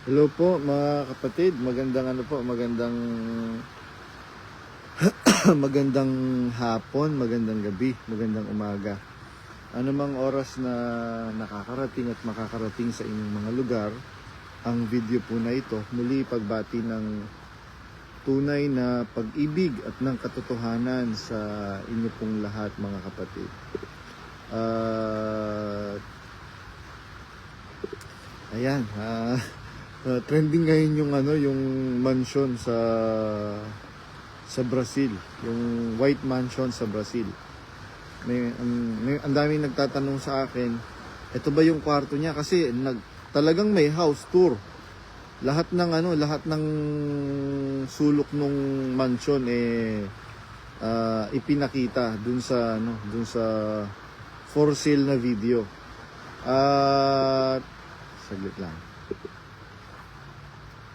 Hello po mga kapatid, magandang magandang hapon, magandang gabi, magandang umaga. Ano mang oras na nakakarating at makakarating sa inyong mga lugar, ang video po na ito muli pagbati ng tunay na pag-ibig at ng katotohanan sa inyo pong lahat mga kapatid. Ayan, trending ngayon yung mansion sa Brazil, yung white mansion sa Brazil. Ang daming nagtatanong sa akin, ito ba yung kwarto niya? Kasi talagang may house tour. Lahat ng sulok nung mansion ipinakita dun sa for sale na video. At saglit lang.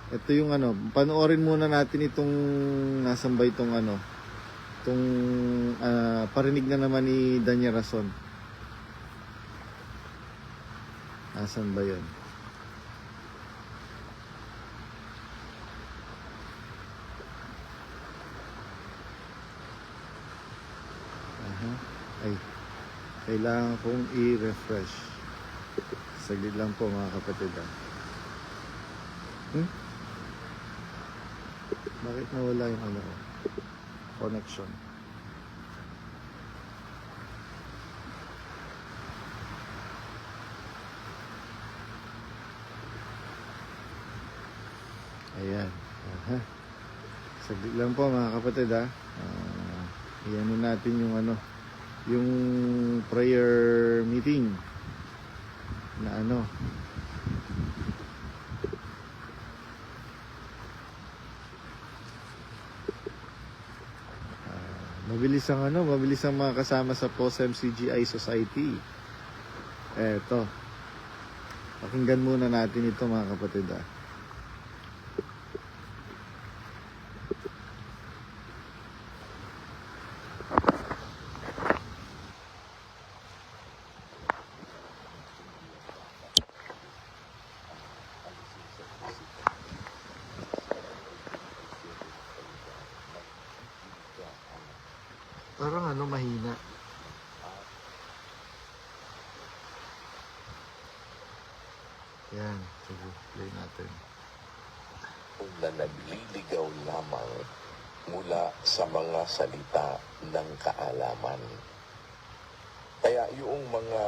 Ito yung panoorin muna natin itong nasan ba itong parinig na naman ni Danya Rason. Nasan ba yun? Ay, kailangan kong i-refresh. Saglit lang po mga kapatid. Bakit nawala yung connection? Ayan. Saglit lang po mga kapatid iyan natin yung prayer meeting na mabilis ang mga kasama sa POSEM CGI Society. Eto. Pakinggan muna natin ito mga kapatid Parang mahina. Yan, sige, play natin. Na nagliligaw lamang mula sa mga salita ng kaalaman. Kaya yung mga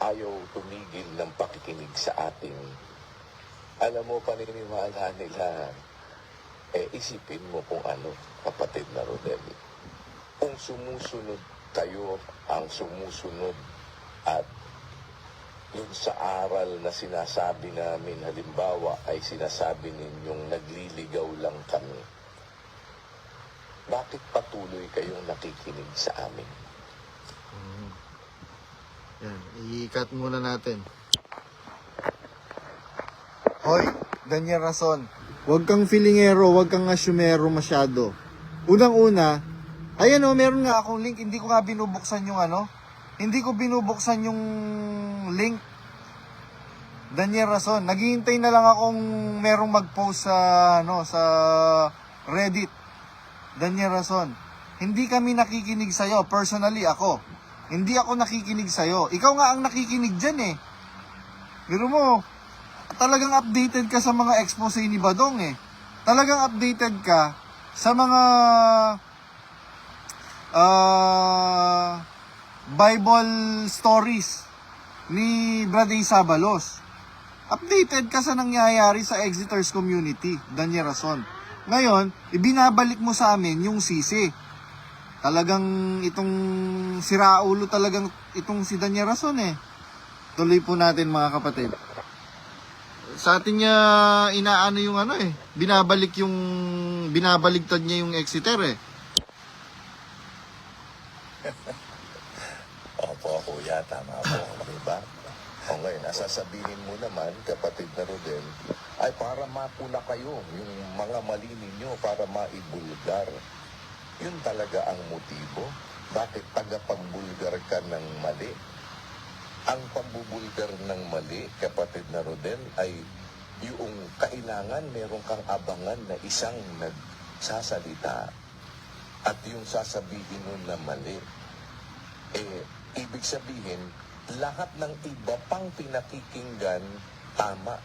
ayaw tumigil ng pakikinig sa atin, alam mo, paniniwala nila, isipin mo kung kapatid na Rodel. Kung sumusunod kayo ang sumusunod at yun sa aral na sinasabi namin, halimbawa ay sinasabi ninyong nagliligaw lang kami, bakit patuloy kayong nakikinig sa amin? Yan, i-cut muna natin. Hoy, Danya Rason, huwag kang feelingero, huwag kang asyumero masyado. Unang-una, ayan meron nga akong link, hindi ko nga binubuksan yung hindi ko binubuksan yung link. Danya Rason, naghihintay na lang akong merong mag-post sa Reddit. Danya Rason, hindi kami nakikinig sa'yo, personally ako. Hindi ako nakikinig sa'yo. Ikaw nga ang nakikinig dyan Pero mo, talagang updated ka sa mga expose ni Badong Talagang updated ka sa mga Bible stories ni Brother Sabalos. Updated ka sa nangyayari sa Exiters community, Danya Rason. Ngayon, ibinabalik mo sa amin yung sisi. Talagang itong siraulo talagang itong si Danya Rason Tuloy po natin mga kapatid. Sa atin niya inaano yung binabaligtad niya yung Exeter Opo, kuya, tama po, diba? O ngayon, nasasabihin mo naman, kapatid na Rodel, ay para mapuna kayo, yung mga mali ninyo, para maibulgar. Yun talaga ang motibo. Bakit tagapagbulgar ka ng mali? Ang pambubulgar ng mali, kapatid na Rodel, ay yung kailangan meron kang abangan na isang nagsasalita at yung sasabihin nun na mali. Ibig sabihin, lahat ng iba pang pinakikinggan, tama.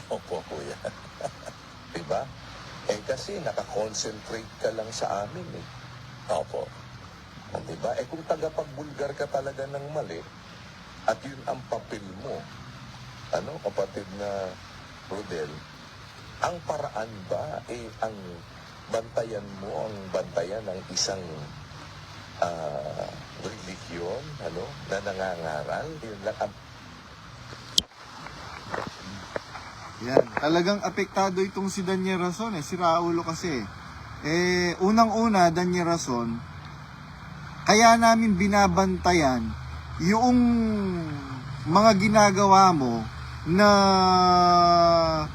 Opo, kuya. Diba? Kasi nakakonsentrate ka lang sa amin eh. Opo. Diba? Kung tagapagbulgar ka talaga ng mali, at yun ang papel mo, kapatid na Rodel, ang paraan ba, ang bantayan mo, ang bantayan ng isang religion, na nangangaral, yun lang ang Yan, talagang apektado itong si Daniel Rason si Raulo kasi. Unang-una, Daniel Rason, kaya namin binabantayan yung mga ginagawa mo na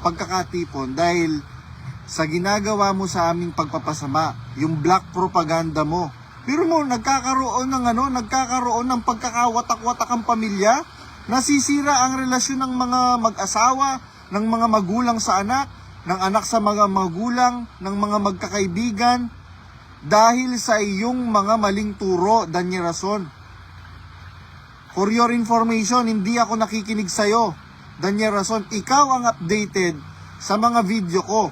pagkakatipon dahil sa ginagawa mo sa aming pagpapasama, yung black propaganda mo. Pero mo, nagkakaroon ng pagkakawatak-watak ang pamilya, nasisira ang relasyon ng mga mag-asawa, ng mga magulang sa anak, ng anak sa mga magulang, ng mga magkakaibigan, dahil sa iyong mga maling turo, Daniel Rason. For your information, hindi ako nakikinig sa'yo, Daniel Rason. Ikaw ang updated sa mga video ko.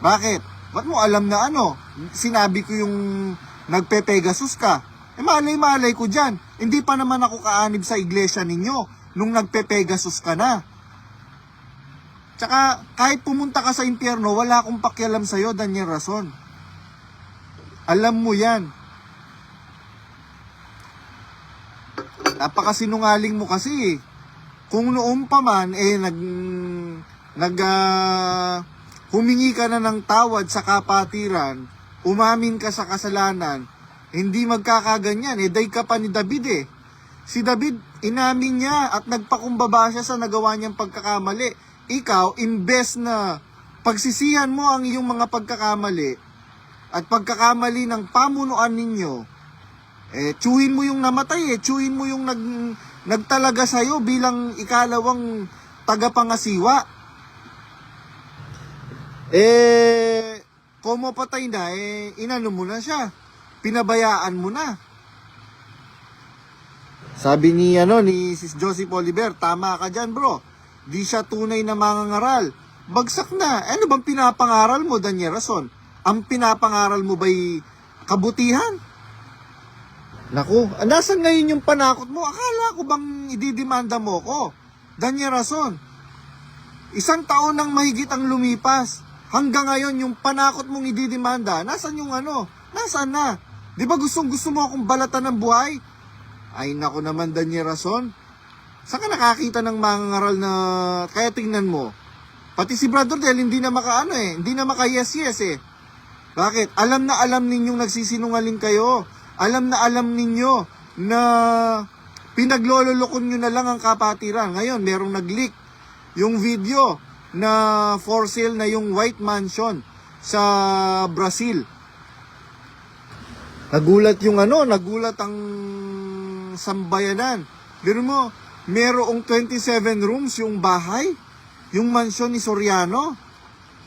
Bakit? Ba't mo alam na sinabi ko yung nagpe-Pegasus ka? Malay-malay ko dyan. Hindi pa naman ako kaanib sa iglesia ninyo nung nagpe-Pegasus ka na. Tsaka, kahit pumunta ka sa impyerno, wala akong pakialam sa'yo, Daniel Rason. Alam mo yan. Napakasinungaling mo kasi. Kung noon pa man, humingi ka na ng tawad sa kapatiran, umamin ka sa kasalanan, hindi magkakaganyan. Day ka pa ni David Si David, inamin niya at nagpakumbaba siya sa nagawa niyang pagkakamali. Ikaw, imbes na pagsisihan mo ang iyong mga pagkakamali at pagkakamali ng pamunuan ninyo, tsuhin mo yung namatay tsuhin mo yung nagtalaga sa'yo bilang ikalawang tagapangasiwa. Kung mapatay na, inano mo na siya, pinabayaan mo na. Sabi ni Sis Joseph Oliver, tama ka dyan bro. Di siya tunay na mangangaral. Bagsak na. Ano bang pinapangaral mo, Daniel Rason? Ang pinapangaral mo ba'y kabutihan? Naku, nasan ngayon yung panakot mo? Akala ko bang ididimanda mo ko? Daniel Rason, 1 taon nang mahigit ang lumipas. Hanggang ngayon, yung panakot mong ididimanda, nasan yung Nasaan na? Di ba gusto mo akong balatan ng buhay? Ay naku naman, Daniel Rason. Saan ka nakakita ng mangangaral na kaya tingnan mo? Pati si Brother Del hindi na hindi na maka-yes. Bakit? Alam na alam ninyong nagsisinungaling kayo. Alam na alam ninyo na pinaglololokon nyo na lang ang kapatiran. Ngayon, merong nag-leak yung video na for sale na yung White Mansion sa Brazil. Nagulat ang sambayanan. Pero mo, merong 27 rooms yung bahay, yung mansion ni Soriano.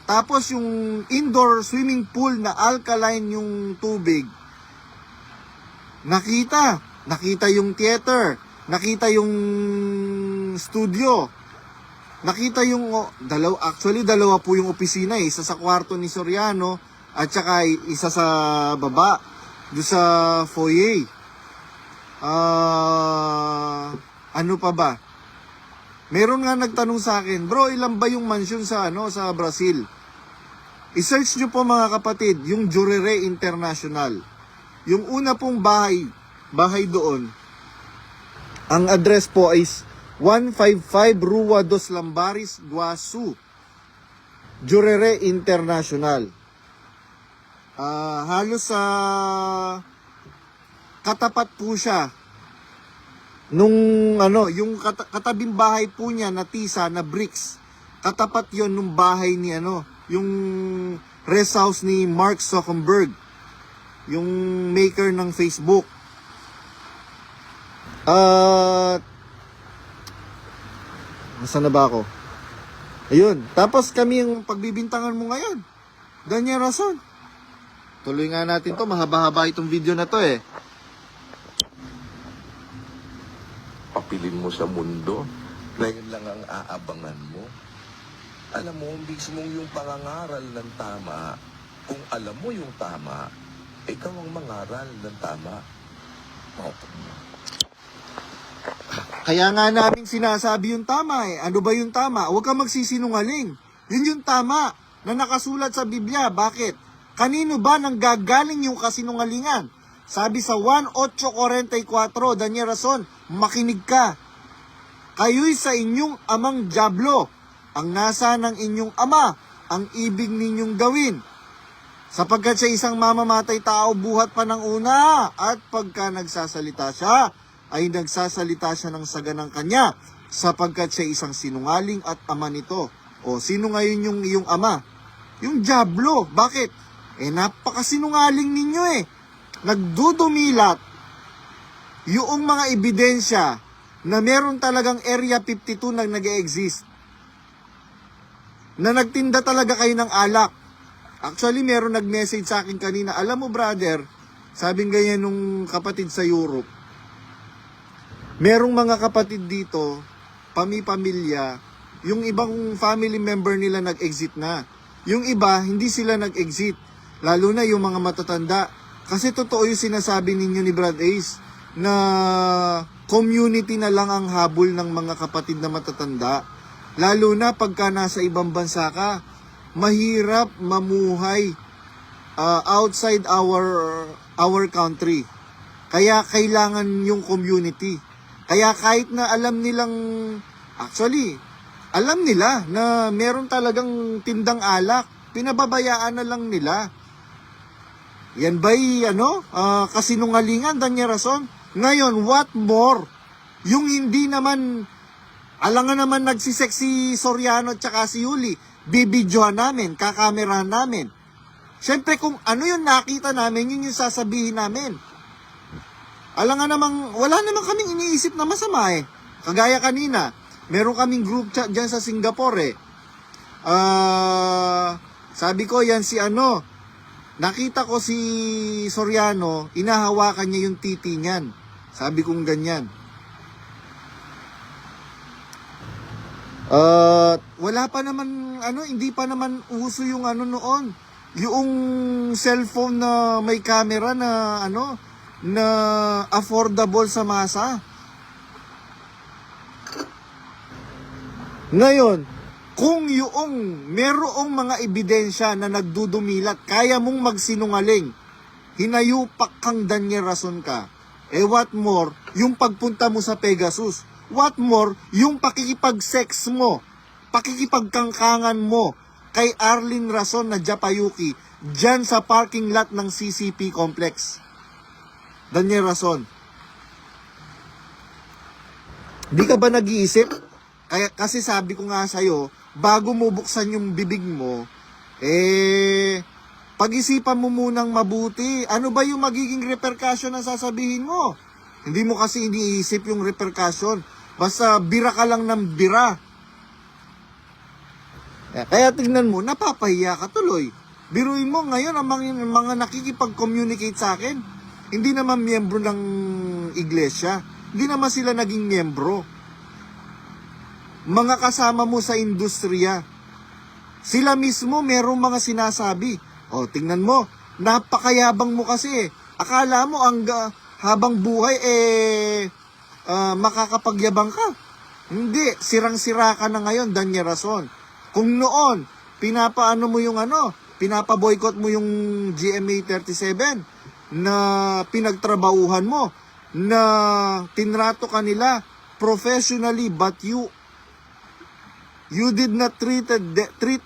Tapos yung indoor swimming pool na alkaline yung tubig. Nakita yung theater, nakita yung studio, nakita yung dalawa po yung opisina, isa sa kwarto ni Soriano at saka isa sa baba, doon sa foyer. Ano pa ba? Meron nga nagtanong sa akin, bro, ilan ba yung mansion sa Brazil? I-search nyo po mga kapatid, yung Jurere International. Yung una pong bahay doon, ang address po is 155 Rua dos Lambares, Guasu. Jurere International. Halos sa katapat po siya nung yung katabing bahay po niya na tisa na bricks. Katapat yon nung bahay ni yung rest house ni Mark Zuckerberg, yung maker ng Facebook. Nasaan na ba ako? Ayun. Tapos kami yung pagbibintangan mo ngayon. Daniel Rason. Tuloy nga natin to. Mahaba-haba itong video na to eh. Papilin mo sa mundo na yun lang ang aabangan mo. Alam mo, mismong yung pangangaral ng tama, kung alam mo yung tama, ikaw ang mangaral ng tama. Kaya nga namin sinasabi yung tama eh. Ano ba yung tama? Huwag kang magsisinungaling. Yun yung tama na nakasulat sa Biblia. Bakit? Kanino ba nang gagaling yung kasinungalingan? Sabi sa 1:8:44, Daniel Rason, makinig ka. Kayo'y sa inyong amang dyablo. Ang nasa ng inyong ama, ang ibig ninyong gawin. Sapagkat siya isang mamamatay tao buhat pa ng una, at pagka nagsasalita siya, ay nagsasalita siya ng saganang kanya, sapagkat siya isang sinungaling at ama nito. O, sino ngayon yung iyong ama? Yung dyablo. Bakit? Napakasinungaling ninyo eh. Nagdudumilat yung mga ebidensya na meron talagang Area 52 na nag-e-exist. Na nagtinda talaga kayo ng alak. Actually, meron nag-message sa akin kanina, alam mo brother, sabing ganyan nung kapatid sa Europe, merong mga kapatid dito, pamilya, yung ibang family member nila nag-exit na. Yung iba, hindi sila nag-exit. Lalo na yung mga matatanda. Kasi totoo yung sinasabi ninyo ni Brad Ace, na community na lang ang habol ng mga kapatid na matatanda. Lalo na pagka nasa ibang bansa ka, mahirap mamuhay outside our country. Kaya kailangan yung community. Kaya kahit na alam nila na meron talagang tindang alak, pinababayaan na lang nila. Yan ba'y kasinungalingan, Daniel Rason? Ngayon, what more? Yung hindi naman, alangan naman nagsisek si Soriano at saka si Yuli, bibidyohan namin, kakamerahan namin. Siyempre kung ano yung nakita namin, yun yung sasabihin namin. Alangan namang, wala namang kaming iniisip na masama eh. Kagaya kanina, meron kaming group chat dyan sa Singapore eh. Sabi ko yan si nakita ko si Soriano, inahawakan niya yung titi niyan. Sabi kong ganyan. Wala pa naman, hindi pa naman uso yung noon. Yung cellphone na may camera na, na affordable sa masa. Ngayon, kung yung merong mga ebidensya na nagdudumilat, kaya mong magsinungaling, hinayupak kang Daniel Rason ka, what more, yung pagpunta mo sa Pegasus, what more, yung pakikipag-sex mo, pakikipagkangkangan mo kay Arlene Rason na Japayuki, dyan sa parking lot ng CCP complex. Daniel Rason, di ka ba nag-iisip? Kasi sabi ko nga sa'yo, bago mo buksan yung bibig mo, pag-isipan mo munang mabuti. Ano ba yung magiging repercussion na sasabihin mo? Hindi mo kasi iniisip yung repercussion. Basta bira ka lang ng bira. Kaya tignan mo, napapahiya ka tuloy. Biruin mo ngayon ang mga nakikipag-communicate sa akin, hindi naman miyembro ng iglesia. Hindi naman sila naging miyembro. Mga kasama mo sa industriya. Sila mismo merong mga sinasabi. O, tingnan mo, napakayabang mo kasi. Akala mo habang buhay makakapagyabang ka. Hindi, sirang-sira ka na ngayon, Daniel Rason. Kung noon, pinapaano mo yung pinapaboycott mo yung GMA 37 na pinagtrabahuhan mo, na tinrato ka nila professionally, but you did not treat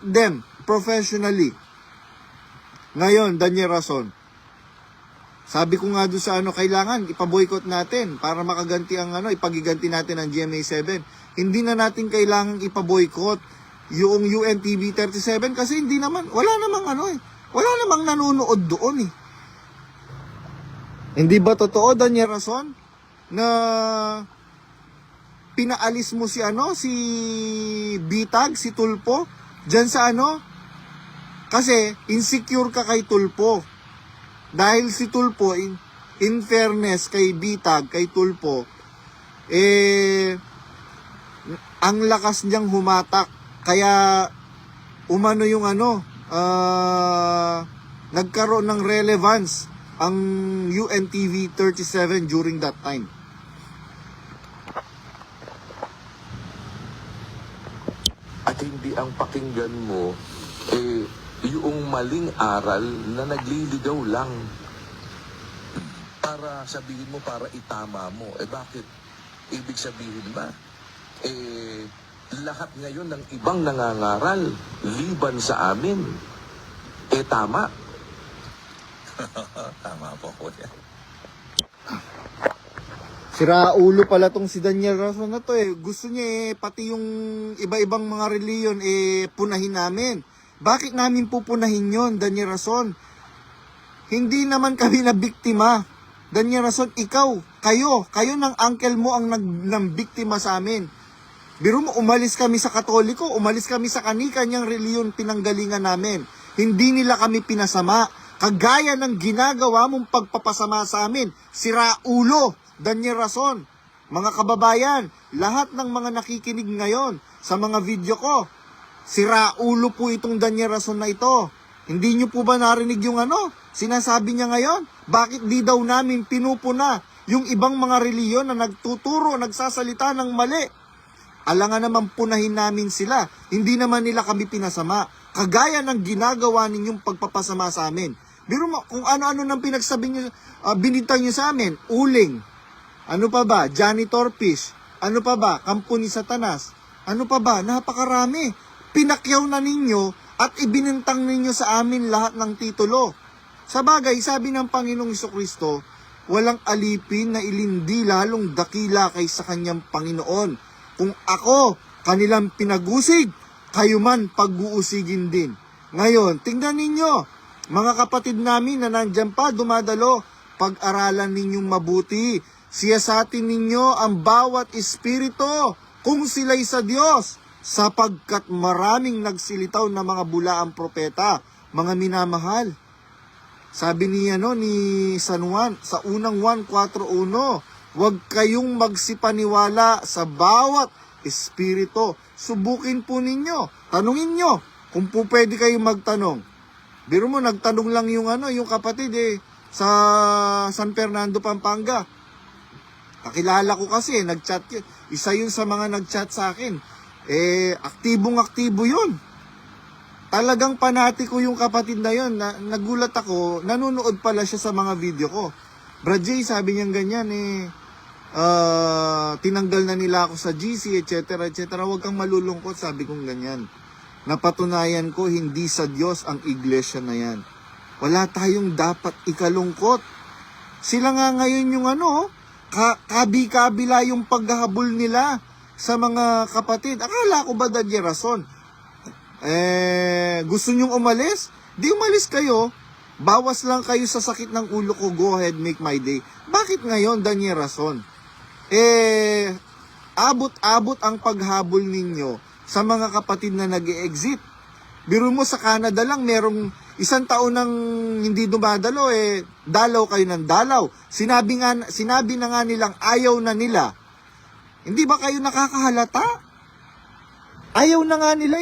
them professionally. Ngayon, Daniel Rason, sabi ko nga doon sa kailangan ipaboycott natin para makaganti ang ipagiganti natin ang GMA 7. Hindi na natin kailangang ipaboycott yung UNTV 37 kasi wala namang nanonood doon eh. Hindi ba totoo, Daniel Rason, na pinaalis mo si si Bitag, si Tulpo, dyan sa kasi insecure ka kay Tulpo. Dahil si Tulpo, in fairness kay Bitag, kay Tulpo, ang lakas niyang humatak. Kaya, umano yung nagkaroon ng relevance ang UNTV 37 during that time. At hindi ang pakinggan mo, yung maling aral na nagliligaw lang. Para sabihin mo, para itama mo. Bakit? Ibig sabihin ba? Lahat ngayon ng ibang nangangaral, liban sa amin. Tama. Tama po ko yan. Siraulo pala tong si Daniel Rason na to Gusto niya pati yung iba-ibang mga reliyon punahin namin. Bakit namin pupunahin yon, Daniel Rason? Hindi naman kami na biktima. Daniel Rason, kayo ng uncle mo ang biktima sa amin. Biro mo, umalis kami sa Katoliko, umalis kami sa kani-kanyang reliyon pinanggalingan namin. Hindi nila kami pinasama. Kagaya ng ginagawa mong pagpapasama sa amin. Siraulo, Daniel Rason. Mga kababayan, lahat ng mga nakikinig ngayon sa mga video ko, siraulo po itong Daniel Rason na ito. Hindi nyo po ba narinig yung sinasabi niya ngayon? Bakit di daw namin pinupuna yung ibang mga reliyon na nagtuturo, nagsasalita ng mali? Alangan naman punahin namin sila. Hindi naman nila kami pinasama. Kagaya ng ginagawa ninyong pagpapasama sa amin. Biro mo, kung ano-ano nang pinagsabi nyo, binintang nyo sa amin. Uling. Ano pa ba? Janitor Fish. Ano pa ba? Kampo ni Satanas. Ano pa ba? Napakarami. Pinakyaw na ninyo at ibinintang ninyo sa amin lahat ng titulo. Sa bagay, sabi ng Panginoong Jesucristo, walang alipin na ilindi lalong dakila kaysa kanyang Panginoon. Kung ako kanilang pinag-usig, kayo man pag-uusigin din. Ngayon, tingnan ninyo, mga kapatid namin na nandyan pa, dumadalo, pag-aralan ninyong mabuti. Siyasatin ninyo ang bawat espiritu kung sila'y sa Diyos, sapagkat maraming nagsilitaw na mga bulaang propeta, mga minamahal. Sabi ni San Juan, sa unang Juan 4:1, huwag kayong magsipaniwala sa bawat espiritu. Subukin po ninyo. Tanungin nyo kung po pwede kayong magtanong. Biro mo, nagtanong lang yung yung kapatid sa San Fernando, Pampanga. Kakilala ko kasi, nagchat yun. Isa yun sa mga nagchat sa akin. Aktibong-aktibo yun. Talagang panatiko yung kapatid na yun. Nagulat ako, nanonood pala siya sa mga video ko. Brad J, sabi niya ganyan tinanggal na nila ako sa GC, etc. Huwag kang malulungkot, sabi kong ganyan. Napatunayan ko, hindi sa Diyos ang iglesia na yan. Wala tayong dapat ikalungkot. Sila nga ngayon yung kabi-kabila yung paghahabol nila sa mga kapatid. Akala ko ba Daniel Rason? Gusto nyong umalis? Di umalis kayo. Bawas lang kayo sa sakit ng ulo ko. Go ahead, make my day. Bakit ngayon, Daniel Rason? Abot-abot ang paghabol ninyo sa mga kapatid na nag-e-exit. Biro mo sa Canada lang, merong isang taon nang hindi dumadalo, dalaw kayo ng dalaw. Sinabi na nga nilang ayaw na nila. Hindi ba kayo nakakahalata? Ayaw na nga nila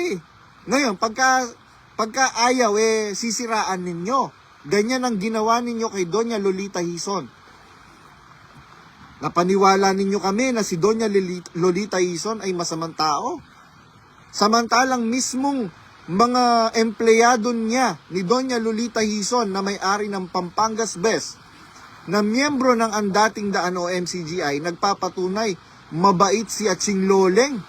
Ngayon, pagka ayaw, sisiraan ninyo. Ganyan ang ginawa ninyo kay Doña Lolita Hizon. Napaniwala ninyo kami na si Doña Lolita Hizon ay masamang tao. Samantalang mismong mga empleyado niya ni Doña Lolita Hizon na may-ari ng Pampangas Best, na miyembro ng Andating Daan o MCGI, nagpapatunay mabait si Aching Loleng.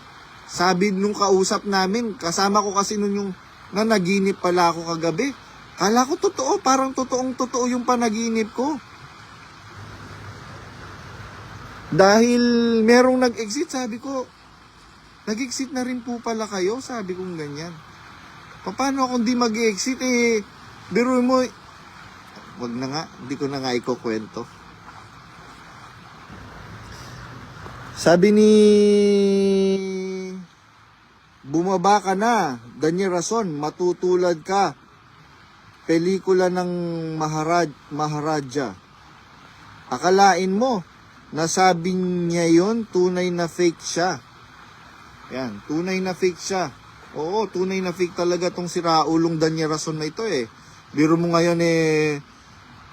Sabi nung kausap namin, kasama ko kasi nung yung nanaginip pala ako kagabi. Kala ko totoo, parang totoong-totoo yung panaginip ko. Dahil merong nag-exit, sabi ko, nag-exit na rin po pala kayo, sabi kong ganyan. Paano kung di mag-exit biro mo, wag na nga, hindi ko na nga ikukwento. Sabi ni bumaba ka na, Daniel Rason, matutulad ka. Pelikula ng Maharaja. Akalain mo, nasabing niya yon, tunay na fake siya. Yan, tunay na fake siya. Oo, tunay na fake talaga tong si Raulong Daniel Rason na ito eh. Biro mo ngayon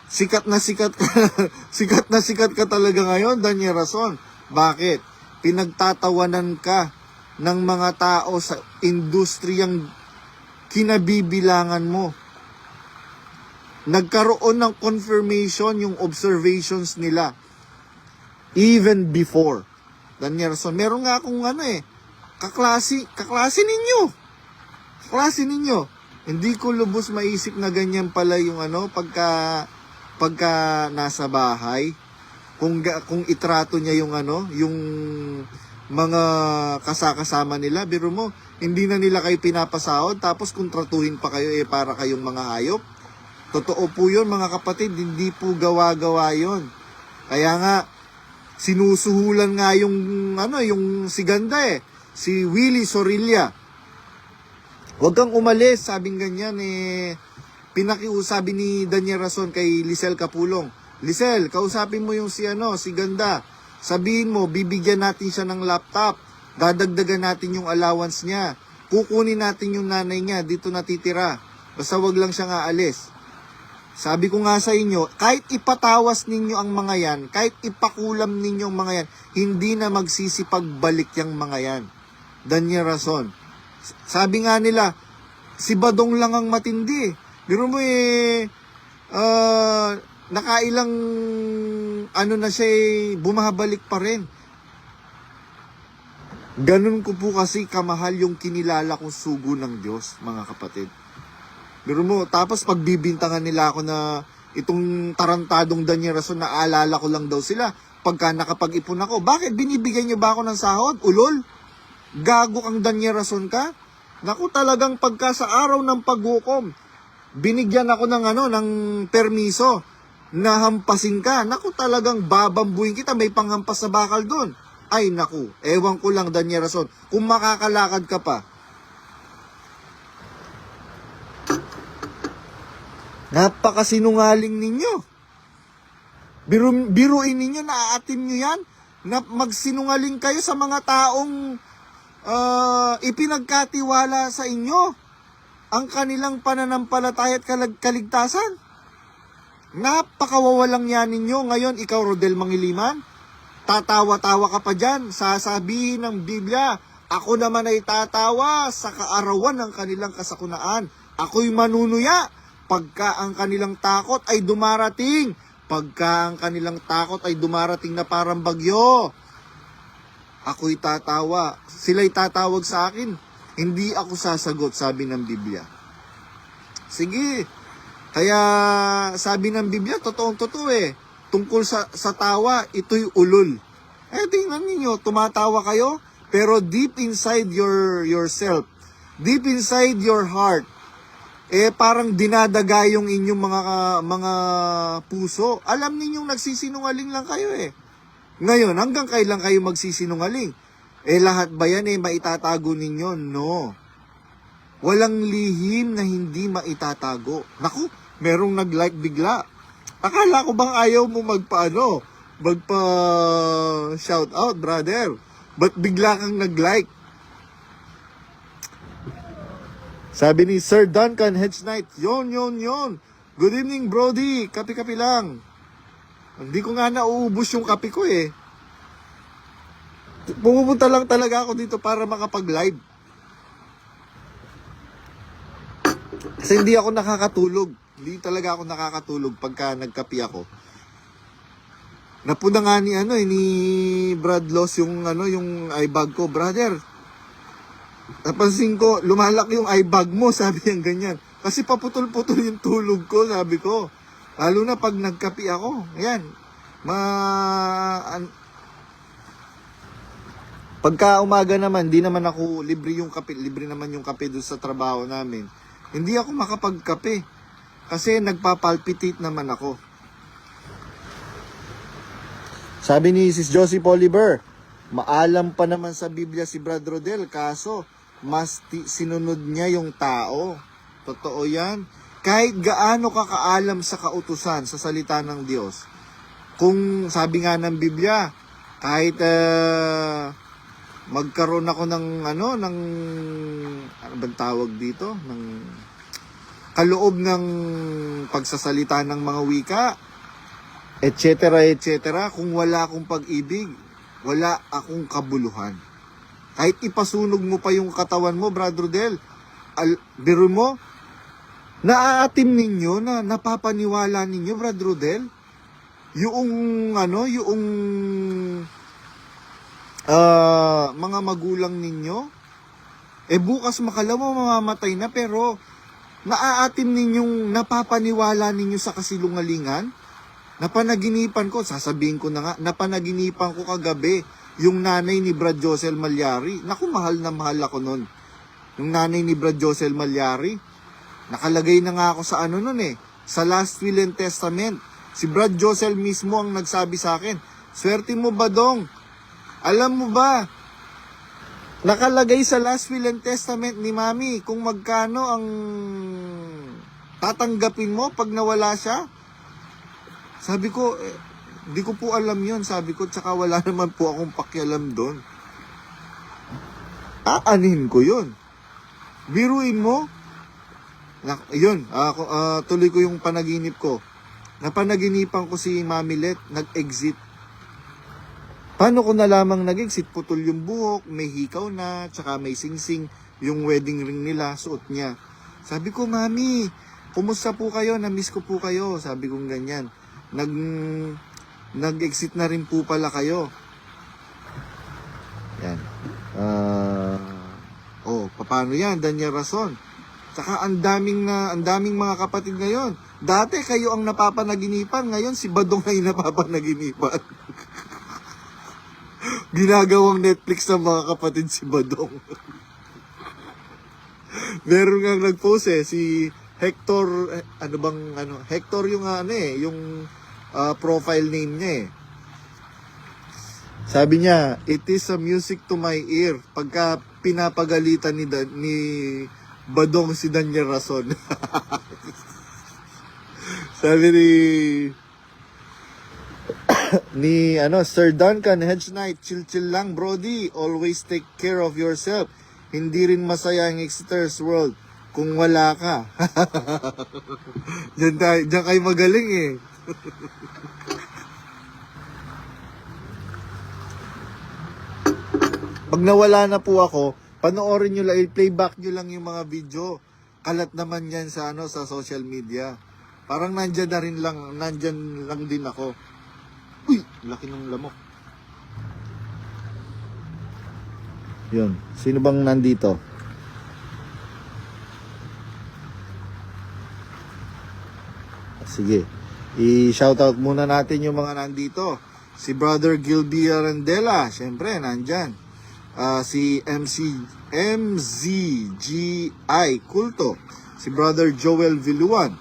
sikat na sikat ka, sikat na sikat ka talaga ngayon, Daniel Rason. Bakit? Pinagtatawanan ka ng mga tao sa industriyang kinabibilangan mo. Nagkaroon ng confirmation yung observations nila. Even before. Daniel Rason, meron nga akong kaklase ninyo. Kaklase ninyo. Hindi ko lubos maisip na ganyan pala yung pagka nasa bahay. Kung itrato niya yung yung mga kasama nila, biro mo, hindi na nila kayo pinapasahod, tapos kung tratuhin pa kayo para kayong mga hayop. Totoo po yun mga kapatid, hindi po gawa-gawa yun. Kaya nga, sinusuhulan nga yung si Ganda si Willie Sorilla. Huwag kang umalis, sabing ganyan pinakiusabi ni Daniel Rason kay Lisel Capulong. Lisel, kausapin mo yung si Ganda. Sabihin mo, bibigyan natin siya ng laptop. Dadagdagan natin yung allowance niya. Kukunin natin yung nanay niya, dito natitira. Basta wag lang siyang aalis. Sabi ko nga sa inyo, kahit ipatawas ninyo ang mga yan, kahit ipakulam ninyo ang mga yan, hindi na magsisipagbalik yung mga yan. Daniel Rason. Sabi nga nila, si Badong lang ang matindi. Biro mo nakailang na siya bumabalik pa rin. Ganun ko po kasi kamahal yung kinilala kong sugo ng Diyos, mga kapatid. Biro mo, tapos pagbibintangan nila ako na itong tarantadong Daniel Rason, na aalala ko lang daw sila pagka nakapag-ipon ako. Bakit binibigyan niyo ba ako ng sahod? Ulol? Gago kang Daniel Rason ka? Naku, talagang pagka sa araw ng paghukom, binigyan ako ng permiso na hampasin ka. Naku, talagang babambuin kita, may panghampas na bakal doon. Ay naku, ewan ko lang Daniel Rason, kung makakalakad ka pa. Napakasinungaling ninyo. Biruin ninyo, naaatim nyo yan, na magsinungaling kayo sa mga taong ipinagkatiwala sa inyo ang kanilang pananampalataya at kaligtasan. Napakawawalang yan ninyo. Ngayon, ikaw, Rodel Mangiliman, tatawa-tawa ka pa dyan, sasabihin ng Biblia, ako naman ay tatawa sa kaarawan ng kanilang kasakunaan. Ako'y manunuya pagka ang kanilang takot ay dumarating. Pagka ang kanilang takot ay dumarating na parang bagyo, ako'y tatawa. Sila'y tatawag sa akin. Hindi ako sasagot, sabi ng Biblia. Sige. Kaya sabi ng Biblia, totoong-totoo tungkol sa tawa, ito'y ulol. Tingnan ninyo, tumatawa kayo, pero deep inside yourself, deep inside your heart, parang dinadaga yung inyong mga puso. Alam ninyong nagsisinungaling lang kayo Ngayon, hanggang kailan kayo magsisinungaling? Lahat ba yan maitatago ninyo? No. Walang lihim na hindi maitatago. Naku, merong nag-like bigla. Akala ko bang ayaw mo magpa-shout out, brother? Ba't bigla kang nag-like? Sabi ni Sir Duncan Hedge Knight, yon. Good evening, Brody. Kapi-kapi lang. Hindi ko nga nauubos yung kape ko Pumupunta lang talaga ako dito para makapag-live. Kasi hindi ako nakakatulog. Hindi talaga ako nakakatulog pagka nagkape ako. Napuna nga ni Brad Loss yung eye bag ko, brother. Napansin ko, lumalaki yung eye bag mo, sabi niya ganyan. Kasi paputol-putol yung tulog ko, sabi ko. Lalo na pag nagkape ako. Ayan. Pagka umaga naman, di naman ako libre yung kape. Libre naman yung kape doon sa trabaho namin. Hindi ako makapagkape. Kasi nagpapalpitate naman ako. Sabi ni Sis Josie Poliver, Maalam pa naman sa Biblia si Brad Rodel, kaso mas sinunod niya yung tao. Totoo yan. Kahit gaano ka kaalam sa kautusan, sa salita ng Diyos. Kung sabi nga ng Biblia, kahit magkaroon ako ng ano bang tawag dito? Ng kaloob ng pagsasalita ng mga wika, etc. Kung wala akong pag-ibig, wala akong kabuluhan. Kahit ipasunog mo pa yung katawan mo, Brad Rodel, biro mo, naaatim ninyo na napapaniwala ninyo, Brad Rodel, yung mga magulang ninyo, bukas makalawa mamamatay na, pero naaatim ninyong napapaniwala ninyo sa kasilungalingan. Napanaginipan ko, sasabihin ko na nga, napanaginipan ko kagabi yung nanay ni Brad Josel Malyari. Naku, mahal na mahal ako nun. Yung nanay ni Brad Josel Malyari, nakalagay na nga ako sa sa Last Will and Testament. Si Brad Josel mismo ang nagsabi sa akin, swerte mo ba dong? Alam mo ba, nakalagay sa Last Will and Testament ni Mami kung magkano ang tatanggapin mo pag nawala siya? Sabi ko, di ko po alam yon. Sabi ko, tsaka wala naman po akong pakialam doon. Aanin ko yun. Biruin mo. Yun, tuloy ko yung panaginip ko. Napanaginipan ko si Mami Let, nag-exit. Paano ko na lamang nag-exit? Putol yung buhok, may hikaw na, tsaka may singsing, yung wedding ring nila, suot niya. Sabi ko, Mami, kumusta po kayo? Na-miss ko po kayo. Sabi kong ganyan. Nag-exit na rin po pala kayo. Yan. Paano yan? Daniel Rason. Tsaka ang daming mga kapatid ngayon. Dati kayo ang napapanaginipan, ngayon si Badong ay napapanaginipan. Ginagawang Netflix ng mga kapatid si Badong. Meron nga nag-post si Hector, Hector yung yung profile name niya eh. Sabi niya, it is a music to my ear. Pagka pinapagalitan ni Badong si Daniel Rason. Sabi ni Sir Duncan Hedge Knight, chill lang Brody, always take care of yourself. Hindi rin masaya ang Exeter's World kung wala ka. Diyan kayo magaling eh. Pag nawala na po ako, panoorin nyo lang, playback nyo lang yung mga video. Kalat naman yan sa social media. Parang nandyan lang din ako. Uy, laki ng lamok. Yun, sino bang nandito? Sige, i-shoutout muna natin yung mga nandito. Si Brother Gilby Arandela, syempre, nandyan. Si MZGI Kulto. Si Brother Joel Viluan.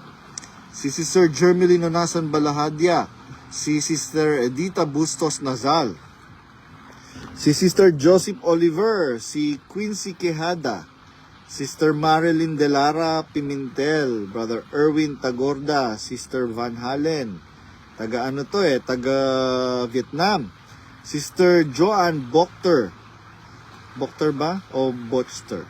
Si Sister Jermely Nonasan Balahadya. Si Sister Edita Bustos Nazal. Si Sister Joseph Oliver. Si Quincy Quejada. Sister Marilyn Delara Pimentel, Brother Erwin Tagorda, Sister Van Halen, taga Vietnam. Sister Joanne Bokter ba? O Bochster.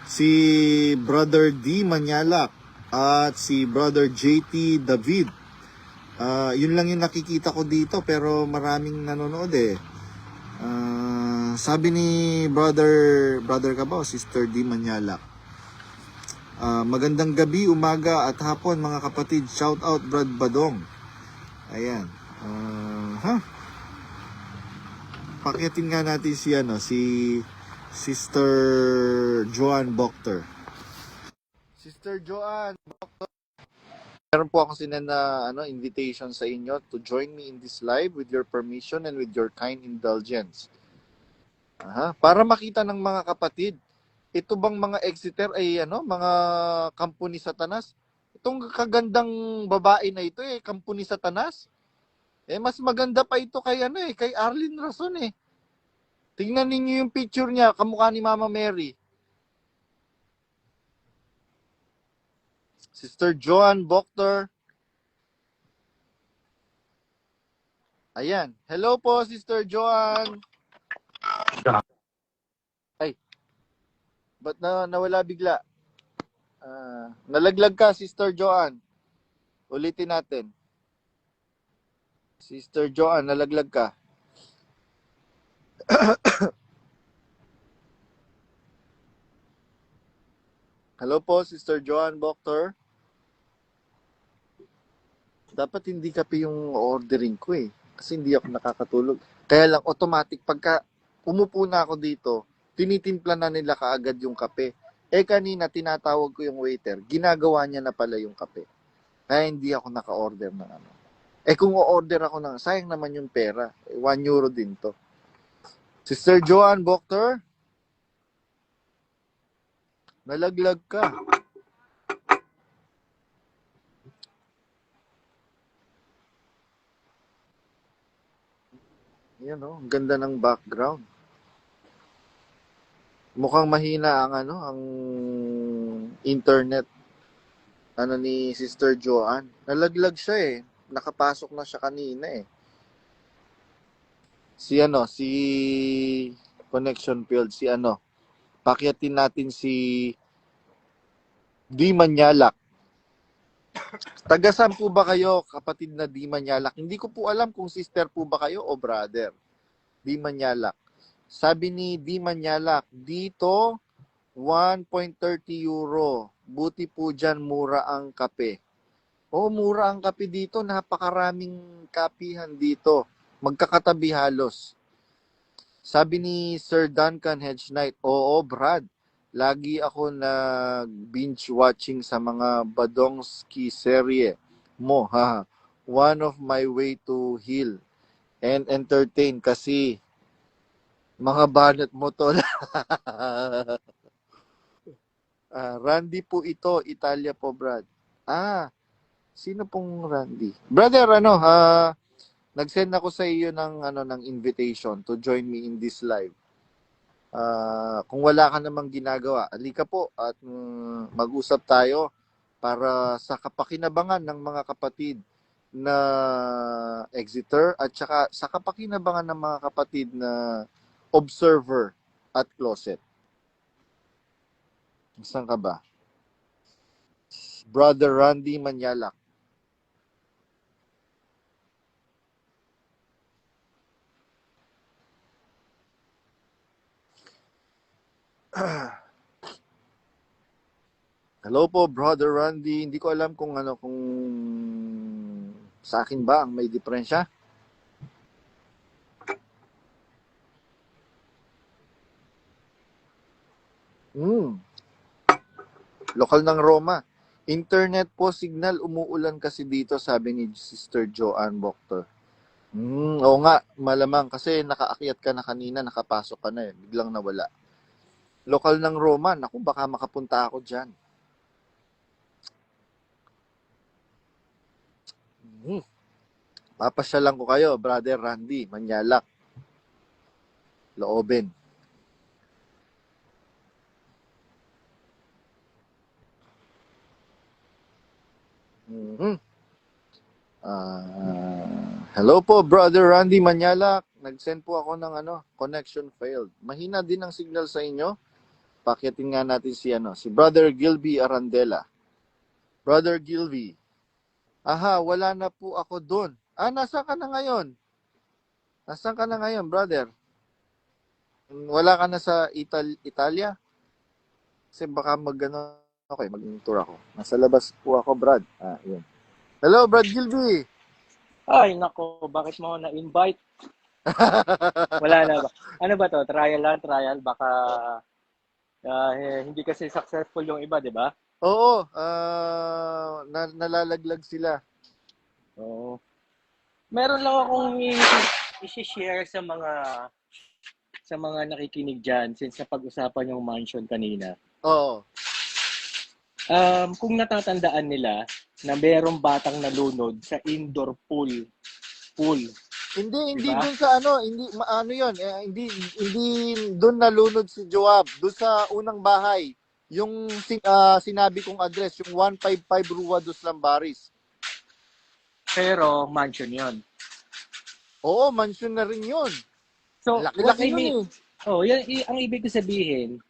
Si Brother D. Manyalak at si Brother JT David. Yun lang yung nakikita ko dito pero maraming nanonood eh. Sabi ni brother ka ba o Sister D. Manyalak, magandang gabi, umaga at hapon mga kapatid. Shout out Brad Badong. Ayan. Pakyatin nga natin si Sister Joanne Bokter. Sister Joanne Bokter, meron po ako sinend na invitation sa inyo to join me in this live with your permission and with your kind indulgence. Para makita ng mga kapatid, ito bang mga Exeter ay mga kampo ni Satanas? Itong kagandang babae na ito kampo ni Satanas. Mas maganda pa ito kay kay Arlene Rason eh. Tingnan ninyo yung picture niya, kamukha ni Mama Mary. Sister Joan Boctor. Ayan. Hello po, Sister Joan. Ay, ba't nawala bigla? Nalaglag ka, Sister Joan. Ulitin natin. Sister Joan, nalaglag ka. Hello po, Sister Joan Boctor. Dapat hindi kape yung ordering ko eh. Kasi hindi ako nakakatulog. Kaya lang, automatic, pagka umupo na ako dito, tinitimpla na nila kaagad yung kape. Eh kanina, tinatawag ko yung waiter, ginagawa niya na pala yung kape. Kaya hindi ako naka-order ng ano. Eh kung o-order ako ng, sayang naman yung pera. 1 euro din to. Sister Joan Boctor, nalaglag ka. Yan oh, ang ganda ng background. Mukhang mahina ang ano, ang internet ni Sister Joan. Nalaglag siya eh. Nakapasok na siya kanina eh. Si connection field, pakyatin natin si Di Manyalak. Taga-saan po ba kayo, kapatid na Di Manyalak? Hindi ko po alam kung sister po ba kayo o brother. Di Manyalak. Sabi ni Di Manyalak, dito 1.30 euro. Buti po dyan, mura ang kape. Oh, mura ang kape dito. Napakaraming kapihan dito. Magkakatabi halos. Sabi ni Sir Duncan Hedge Knight, oo, Brad. Lagi ako nag-binge watching sa mga Badongski serye mo. Ha? One of my way to heal and entertain kasi mga banat mo to. Randy po ito, Italia po, Brad. Sino pong Randy? Brother, nag-send ako sa iyo ng invitation to join me in this live. Kung wala ka namang ginagawa, alika po at mag-usap tayo para sa kapakinabangan ng mga kapatid na Exeter at saka sa kapakinabangan ng mga kapatid na observer at closet. Saan ka ba? Brother Randy Manyalak. Hello po, Brother Randy. Hindi ko alam kung sa akin ba ang may diferensya. Lokal ng Roma. Internet po signal, umuulan kasi dito, sabi ni Sister Joan Boctor. Oo nga, malamang kasi nakaakyat ka na kanina, nakapasok ka na eh, biglang nawala. Lokal ng Roma, naku, baka makapunta ako dyan. Papasyalan ko kayo, Brother Randy, Manyalak, Looben. Hello po, Brother Randy Manyalak. Nag-send po ako ng connection failed. Mahina din ang signal sa inyo. Pakyatin nga natin si Brother Gilby Arandela. Brother Gilby. Aha, wala na po ako doon. Nasaan ka na ngayon? Nasaan ka na ngayon, brother? Wala ka na sa Italia? Kasi baka mag-tour ako. Nasa labas po ako, Brad. Yun. Hello, Brad Gilby. Ay, nako, bakit mo na-invite? Wala na ba? Ano ba to? Trial lang, trial. Baka hindi kasi successful yung iba, di ba? Oo, nalalaglag sila. Oo. Meron lang akong i-share sa mga nakikinig dyan since napag-usapan yung mansion kanina. Oo. Kung natatandaan nila na merong batang nalunod sa indoor pool. Hindi Diba? dun sa ano, hindi ano 'yon, hindi dun nalunod si Joab, dun sa unang bahay. Yung sinabi kong address, yung 155 Rua dos Lambaris. Pero mansion yon. Oo, mansion na rin 'yun. So, what Laki-laki I 'yun mean, eh. ang ibig ko sabihin,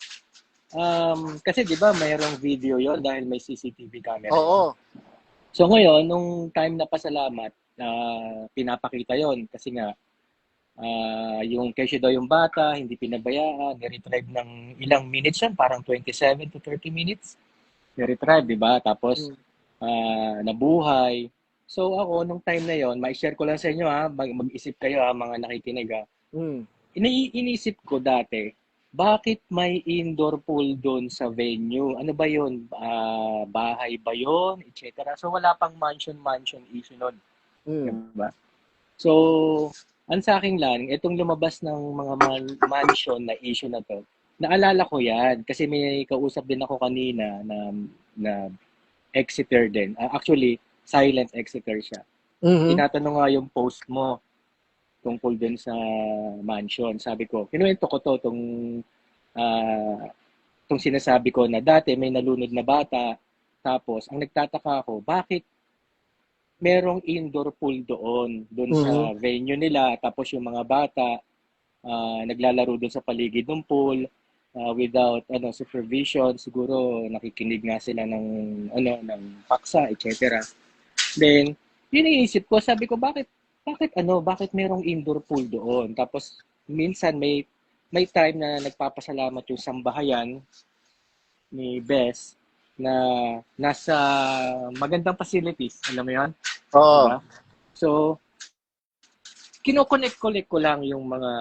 kasi 'di ba mayroong video yon dahil may CCTV camera yon. Oo. So ngayon, nung time na pasalamat, pinapakita yon kasi nga, yung kesyo daw yung bata, hindi pinabayaan, ni-retrieve ng ilang minutes yan, parang 27 to 30 minutes. Ni-retrieve, di ba? Tapos, Mm. nabuhay. So ako, nung time na yon, ma-share ko lang sa inyo ha, mag-isip kayo ha, mga nakikinig ha. Mm. Iniisip ko dati, bakit may indoor pool doon sa venue? Ano ba yun? Bahay ba yun? Etc. So wala pang mansion issue nun. Mm. Diba? So, ang sa akin lang, itong lumabas ng mga mansion na issue na to, naalala ko yan kasi may kausap din ako kanina na Exeter din. Actually, silent Exeter siya. Mhm. Tinatanong nga yung post mo tungkol din sa mansion. Sabi ko, kinuwento ko to ah, tong sinasabi ko na dati may nalunod na bata. Tapos, ang nagtataka ako, bakit merong indoor pool doon Mhm. sa venue nila. Tapos yung mga bata, naglalaro doon sa paligid ng pool without supervision. Siguro nakikinig nga sila ng paksa, etc. Then, yun iniisip ko, sabi ko, bakit merong indoor pool doon? Tapos, minsan may time na nagpapasalamat yung sambahayan ni Bess na nasa magandang facilities. Alam mo yan? Oo. Diba? So, kino-connect ko lang yung mga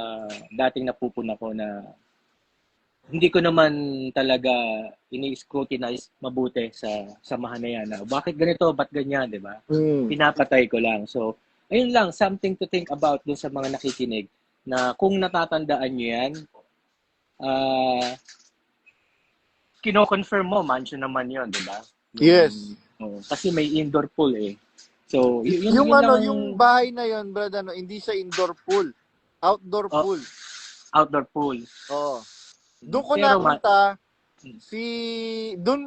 dating napupuna ko na hindi ko naman talaga ini-scrutinize mabuti sa samahan na yan. Bakit ganito? Ba't ganyan? Diba? Mm. Pinapatay ko lang. So, ayun lang, something to think about dun sa mga nakikinig na kung natatandaan nyo yan, kino-confirm mo, mansion naman yon, di ba? Yes. Kasi may indoor pool eh. So, Yung yun lang ang yung bahay na 'yon, brad, hindi siya indoor pool. Outdoor pool. outdoor pool. Oo. Doon ko Pero nakita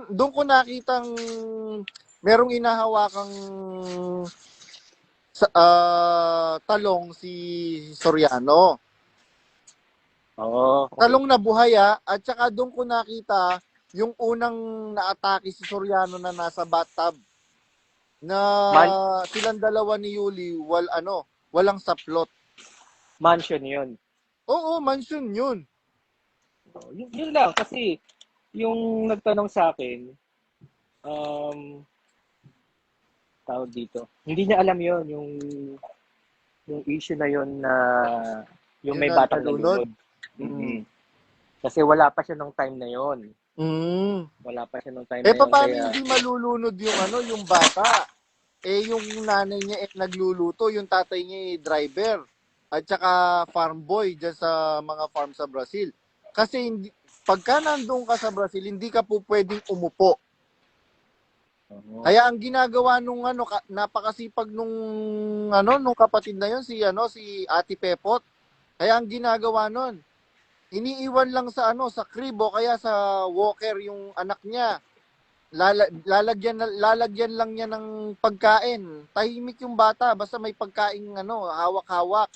doon ko nakitang merong inahawakang talong si Soriano. okay. Talong na buhaya at saka doon ko nakita yung unang naatake si Soriano na nasa bathtub na silang dalawa ni Yuli walang saplot. Mansion yun. Oo, mansion yun. Yun lang, kasi yung nagtanong sa akin, tawag dito, hindi niya alam yon yung issue na yon na yung Yun may na batang nalunod. nalunod. Kasi wala pa siya nung time na yon. Mm. Wala pa siya nung time na yon. Paano Kaya, hindi malulunod yung bata? Yung nanay niya nagluluto, yung tatay niya driver. At saka farm boy dyan sa mga farm sa Brazil. Kasi pagka nandun ka sa Brazil, hindi ka po pwedeng umupo. Kaya ang ginagawa nung napakasipag nung kapatid na yon si Ate Pepot. Kaya ang ginagawa nun, iniiwan lang sa crib o kaya sa walker yung anak niya. Lalagyan lang niya ng pagkain. Tahimik yung bata basta may pagkain hawak-hawak.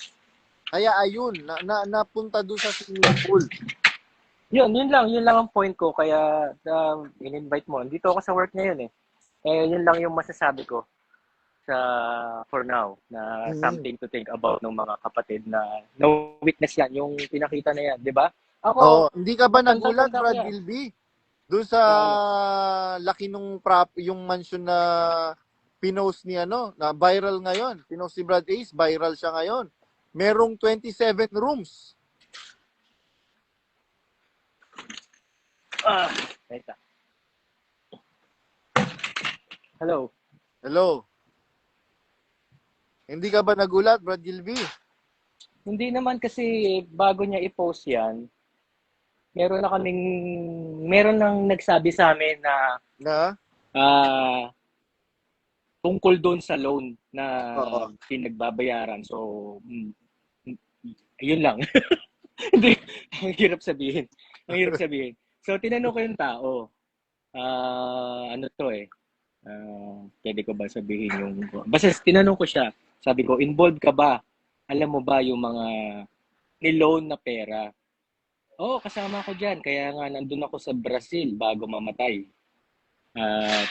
Kaya ayun, napunta doon sa swimming pool. yun lang ang point ko. Kaya, in-invite mo. Dito ako sa work ngayon eh. Yun lang yung masasabi ko for now na something to think about ng mga kapatid na no witness yan, yung pinakita na yan, di ba? Ako, Hindi ka ba nagulat, tanda-tanda ko Brad yan. Gilby? Doon sa laki nung yung mansion na pinost ni na viral ngayon. Pinost si Brad Ace, viral siya ngayon. Merong 27 rooms. Wait lang. Hello. Hello. Hindi ka ba nagulat, Brad Gilby? Hindi naman kasi bago niya i-post yan, meron nang nagsabi sa amin na tungkol doon sa loan na Oo. pinagbabayaran. So, yun lang. Hindi, ang hirap sabihin. Ang hirap sabihin. So, tinanong ko yung tao, ano to eh, pwede ko ba sabihin yung, basta tinanong ko siya, sabi ko, involved ka ba? Alam mo ba yung mga ni-loan na pera? Oo, kasama ko dyan. Kaya nga nandun ako sa Brazil bago mamatay. At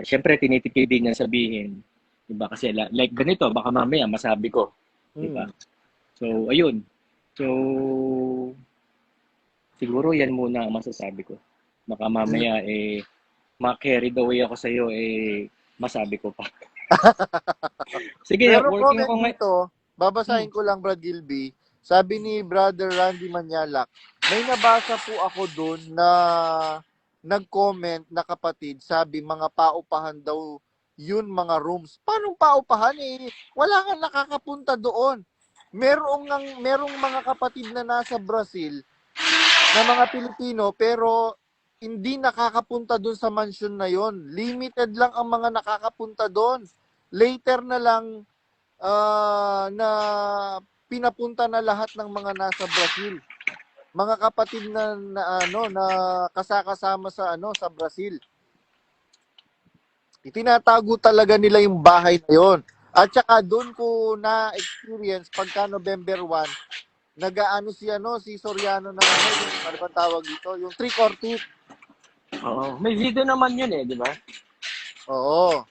syempre tinitipid din niya sabihin. Diba? Kasi like ganito, baka mamaya masabi ko. Diba? So, ayun. So, siguro yan muna ang masasabi ko. Baka mamaya ma-carried away ako sa'yo, masabi ko pa. Sige, Pero working comment ako ngayon. dito, babasahin ko lang, Brad Gilby. Sabi ni Brother Randy Manyalak, may nabasa po ako doon na nag-comment na kapatid, sabi mga paupahan daw yun mga rooms. Paano paupahan eh? Wala nga nakakapunta doon. Merong mga kapatid na nasa Brazil na mga Pilipino pero hindi nakakapunta doon sa mansion na yon. Limited lang ang mga nakakapunta doon. Later na lang na pinapunta na lahat ng mga nasa Brazil. Mga kapatid na kasakasama sa Brazil. Itinatago talaga nila yung bahay na yon. At saka doon ko na experience pagka November 1, si Soriano ng yung ano bang tawag dito, yung trick or treat. Oo. May video naman yun di ba? Oo.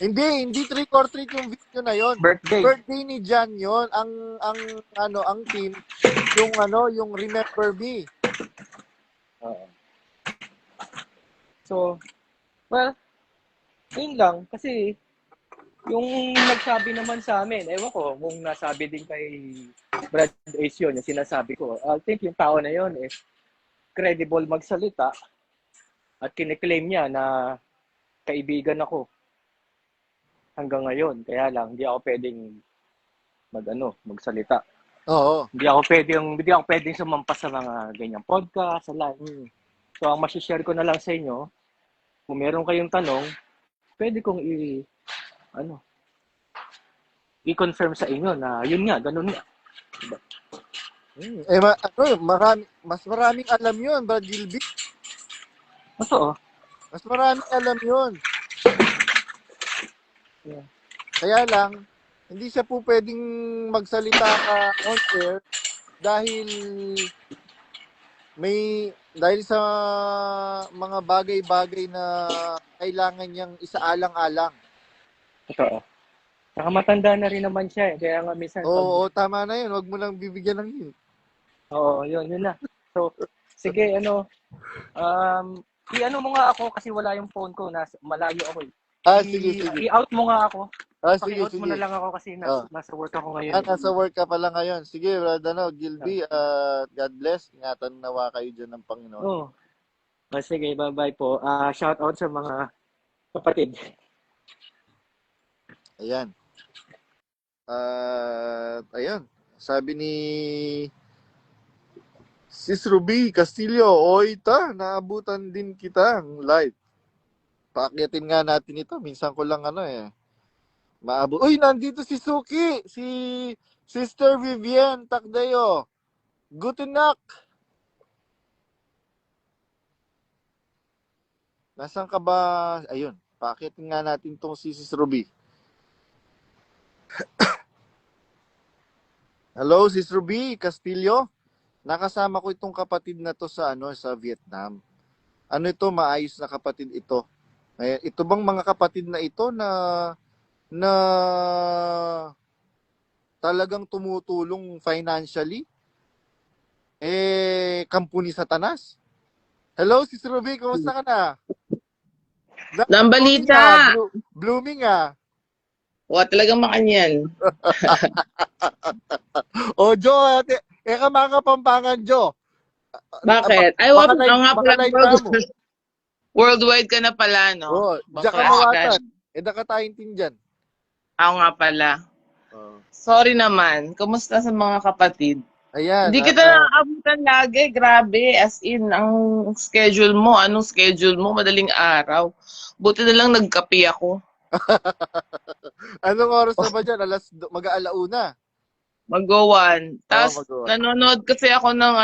Hindi trick or treat yung video na yon. Birthday. Birthday ni Jan yon. Ang team yung Remember Me. Oo. So, well, yun lang. Kasi, yung nagsabi naman sa amin, ewan ko, kung nasabi din kay Brad Ace yun, yung sinasabi ko, I think yung tao na yun is credible magsalita at kiniklaim niya na kaibigan ako hanggang ngayon. Kaya lang, hindi ako pwedeng magsalita. Oo. Hindi ako pwedeng sumampas sa mga ganyang podcast, sa live. So, ang masishare ko na lang sa inyo, kung meron kayong tanong, pwede kong i-confirm sa inyo na yun nga, ganun nga. Diba? Mas maraming alam yun, Brad Gilby. Totoo. Mas maraming alam yun. Yeah. Kaya lang, hindi siya po pwedeng magsalita on air dahil sa mga bagay-bagay na kailangan niyang isaalang-alang. Totoo. Saka matanda na rin naman siya kaya nga minsan. Oo, tama na yun. Huwag mo lang bibigyan ng hint. Oo, yun na. So, sige, i-ano mo nga ako kasi wala yung phone ko, malayo ako eh. Sige. I-out mo nga ako. Sige. I-out mo na lang ako kasi nasa work ako ngayon. Nasa work ka pala ngayon. Sige, Brad Gilby, God bless. Ingatan nawa kayo dyan ng Panginoon. Oo. Sige, bye-bye po. Shout out sa mga kapatid. Ayan. Ayun. Sabi ni Sis Ruby Castillo, naabutan din kita ang live. Paakyatin nga natin ito. Minsan ko lang maabot. Uy, nandito si Suki, si Sister Vivian Takdayo. Guten Nacht. Nasaan ka ba? Ayun, paakyatin nga natin tong si Sis Ruby. Hello, Sis Ruby Castillo. Nakasama ko itong kapatid na to sa Vietnam. Ano ito, maayos na kapatid ito. Ito bang mga kapatid na ito na talagang tumutulong financially? Kampo ni Satanas? Hello, Sis Ruby, kumusta ka na? Nambalita! Blooming Talagang makanyan. Jo, ka mga Kapampangan, Jo. Bakit? Ay, worldwide ka na pala, no? Diyan ka mawatan. Ka tayong dyan. Ako nga pala. Sorry naman. Kumusta sa mga kapatid? Ayan. Hindi kita nakakabutan lagi. Grabe. As in, ang schedule mo, anong schedule mo? Madaling araw. Buti na lang nagkape ako. Anong oras na ba dyan? Mag-aalauna. Mag-1. Tapos, mag-1. nanonood kasi ako ng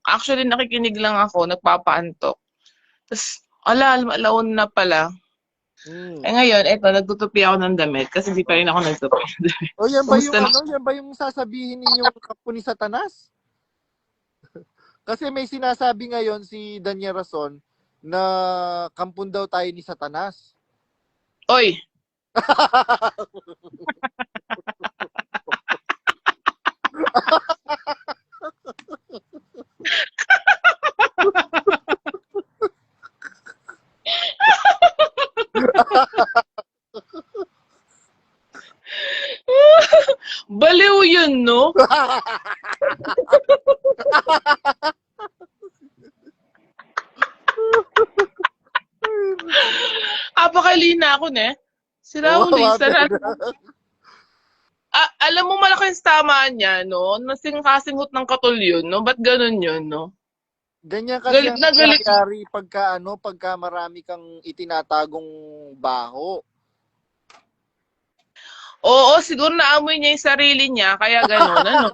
actually nakikinig lang ako, nagpapaantok. Tapos, alaon na pala. Hmm. Eh ngayon, eto, nagtutupi ako ng damit kasi di pa rin ako nagtupi ng damit. O yan ba yung Kumusta na? yan ba yung sasabihin ninyong kampo ni Satanas? Kasi may sinasabi ngayon si Daniel Rason na kampon daw tayo ni Satanas. Oy, baliw yun, no? Apakalina ako, ne? Si Raul, alam mo malaking tama niya, no? Nasing-kasinghot ng katol yun, no? Ba't ganun yun, no? Ganyan kasi Galit ang na galit. nangyayari pagka marami kang itinatagong baho. Oo, siguro naamoy niya yung sarili niya, kaya ganun, ano?